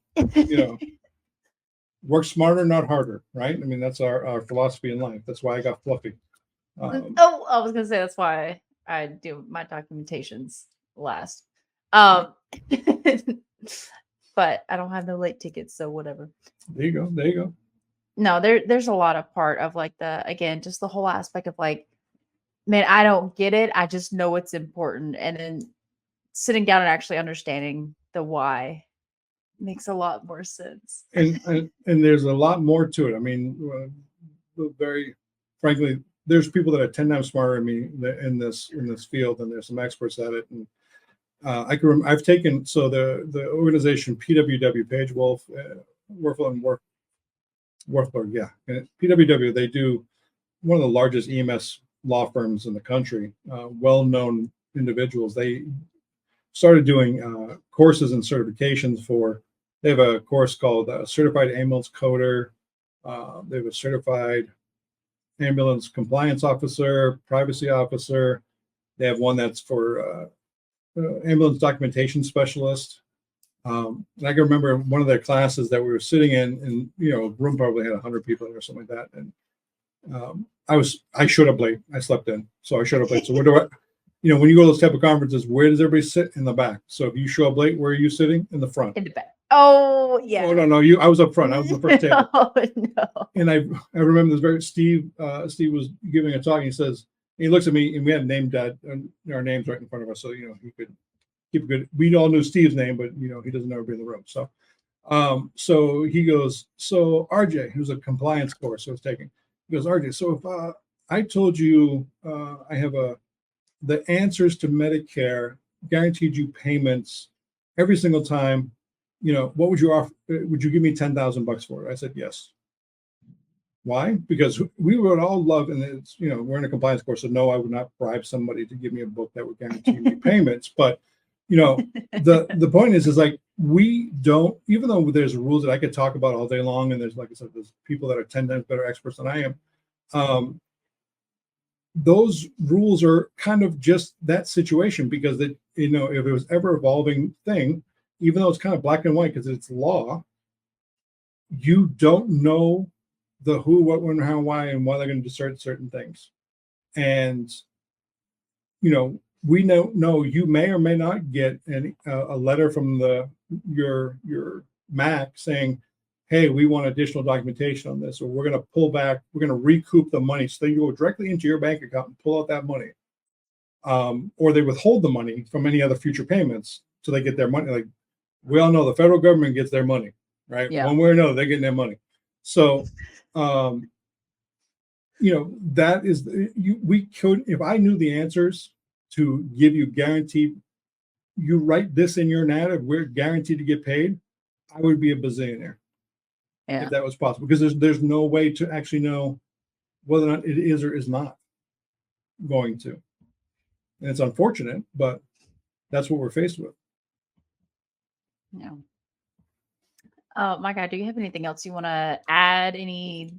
work smarter, not harder, right? I mean, that's our philosophy in life. That's why I got fluffy. I was going to say, that's why I do my documentations last. but I don't have no late tickets, so whatever. There you go. There you go. No, there's a lot of part of like again, just the whole aspect of like, man, I don't get it. I just know it's important. And then sitting down and actually understanding the why makes a lot more sense. And there's a lot more to it. I mean, very frankly, there's people that are 10 times smarter than me in this field, and there's some experts at it. And I've taken, so the organization PWW, Page Wolf, Werfel and Werfberg, yeah, and PWW, they do one of the largest EMS law firms in the country, well-known individuals. They started doing courses and certifications for, they have a course called Certified Ambulance Coder. They have a Certified Ambulance Compliance Officer, Privacy Officer. They have one that's for Ambulance Documentation Specialist. And I can remember one of their classes that we were sitting in, and a room probably had 100 people in or something like that. And I showed up late. I slept in, so I showed up late. So where do I, when you go to those type of conferences, where does everybody sit? In the back. So if you show up late, where are you sitting? In the front. In the back. Oh yeah. Oh no, I was up front. I was the first table. Oh no. And I remember this Steve was giving a talk, and he says, he looks at me, and we had named our names right in front of us, so he could keep a good. We all knew Steve's name, but he doesn't ever be in the room. So so he goes, so RJ, who's a compliance course I was taking, he goes, RJ, so if I told you I have the answers to Medicare, guaranteed you payments every single time, what would you offer? Would you give me $10,000 for it? I said yes. Why? Because we would all love, and it's we're in a compliance course, so no, I would not bribe somebody to give me a book that would guarantee me payments. But the point is like, we don't, even though there's rules that I could talk about all day long, and there's, like I said, there's people that are 10 times better experts than I am. Those rules are kind of just that situation, because that if it was ever evolving thing, even though it's kind of black and white because it's law, you don't know the who, what, when, how, why, and why they're going to do certain things. And we know you may or may not get a letter from your MAC saying, hey, we want additional documentation on this, or we're going to pull back, we're going to recoup the money. So they go directly into your bank account and pull out that money. Or they withhold the money from any other future payments so they get their money. Like, we all know the federal government gets their money, right? Yeah. One way or another, they're getting their money. So, that is, we could, if I knew the answers to give you guaranteed, you write this in your narrative, we're guaranteed to get paid, I would be a bazillionaire. Yeah. If that was possible, because there's no way to actually know whether or not it is or is not going to. And it's unfortunate, but that's what we're faced with. Yeah. My God, do you have anything else you want to add? Any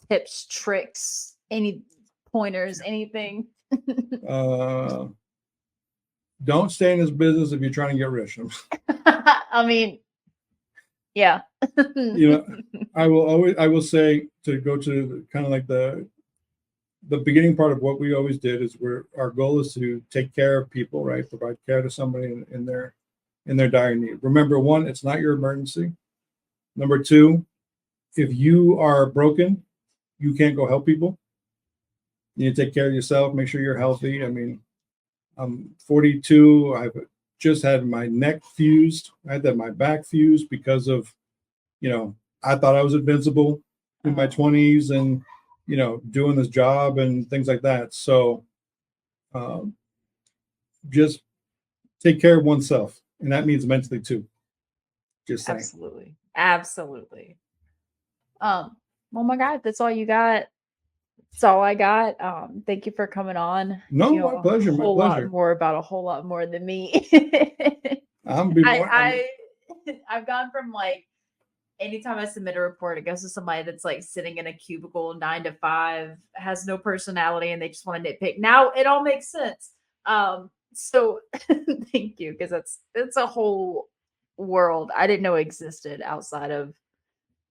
tips, tricks, any pointers, anything? Don't stay in this business if you're trying to get rich. I mean, yeah. I will say, to go to kind of like the beginning part of what we always did is our goal is to take care of people, right? Provide care to somebody in their dire need. Remember, one, it's not your emergency. Number two, if you are broken, you can't go help people. You need to take care of yourself, make sure you're healthy. I mean, I'm 42. I've just had my neck fused. I had my back fused because of, I thought I was invincible in my 20s and, doing this job and things like that. So just take care of oneself. And that means mentally too. Just saying. Absolutely. Absolutely. Well, my God, that's all you got. That's all I got. Thank you for coming on. No, my pleasure. My pleasure. Lot more about a whole lot more than me. I've gone from like, anytime I submit a report, it goes to somebody that's like sitting in a cubicle 9 to 5, has no personality, and they just want to nitpick. Now it all makes sense. So thank you, because it's a whole world I didn't know existed outside of,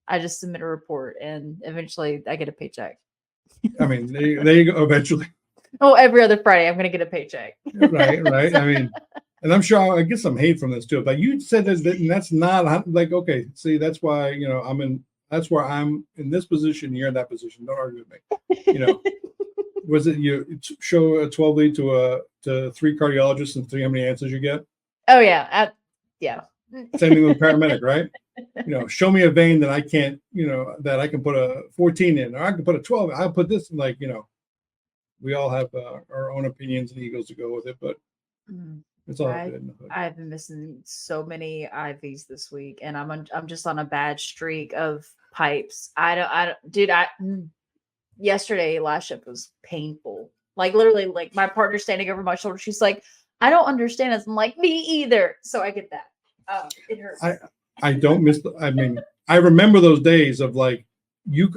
I just submit a report and eventually I get a paycheck. I mean, there you go. Eventually. Oh, every other Friday I'm going to get a paycheck. Right. I mean, And I'm sure I get some hate from this too. But you said that, and that's not like, okay, see, that's why, that's where I'm in this position, you're in that position. Don't argue with me. Was it you show a 12 lead to 3 cardiologists and 3 how many answers you get? Oh yeah. Yeah. Same thing with paramedic, right? Show me a vein that I can't, that I can put a 14 in, or I can put a 12. I'll put this like, we all have our own opinions and egos to go with it, but it's all good. I've been missing so many IVs this week, and I'm just on a bad streak of pipes. Yesterday last shift was painful. Like literally, like my partner standing over my shoulder. She's like, I don't understand this. I'm like, me either. So I get that. It hurts. I don't miss. I remember those days of like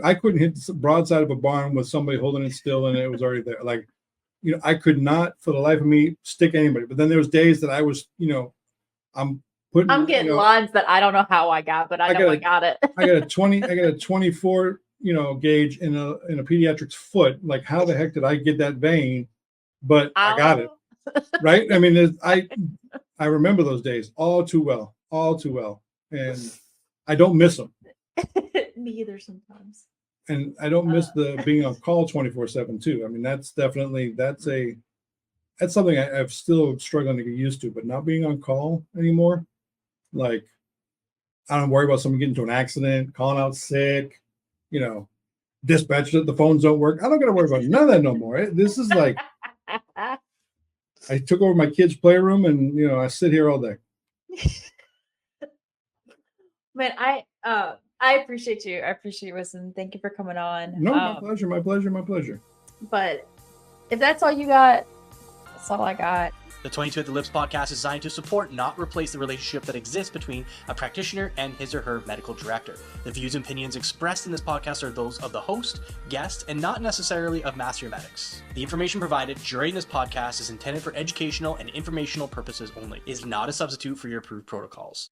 I couldn't hit the broadside of a barn with somebody holding it still, and it was already there. Like, I could not for the life of me stick anybody. But then there was days that I was, I'm getting lines that I don't know how I got, but I know I got it. I got a 24, gauge in a pediatric's foot. Like, how the heck did I get that vein? But I got it. Right? I remember those days all too well, and I don't miss them. Me either sometimes. And I don't miss the being on call 24/7 too. That's definitely that's something I'm still struggling to get used to. But not being on call anymore, like I don't worry about someone getting into an accident, calling out sick, dispatch that the phones don't work. I don't got to worry about none of that no more. This is like I took over my kids' playroom, and I sit here all day. Man, I appreciate you. I appreciate you, Wilson. Thank you for coming on. No, my pleasure. My pleasure. My pleasure. But if that's all you got, that's all I got. The 22 at the Lips podcast is designed to support, not replace, the relationship that exists between a practitioner and his or her medical director. The views and opinions expressed in this podcast are those of the host, guest, and not necessarily of Master Medics. The information provided during this podcast is intended for educational and informational purposes only. It is not a substitute for your approved protocols.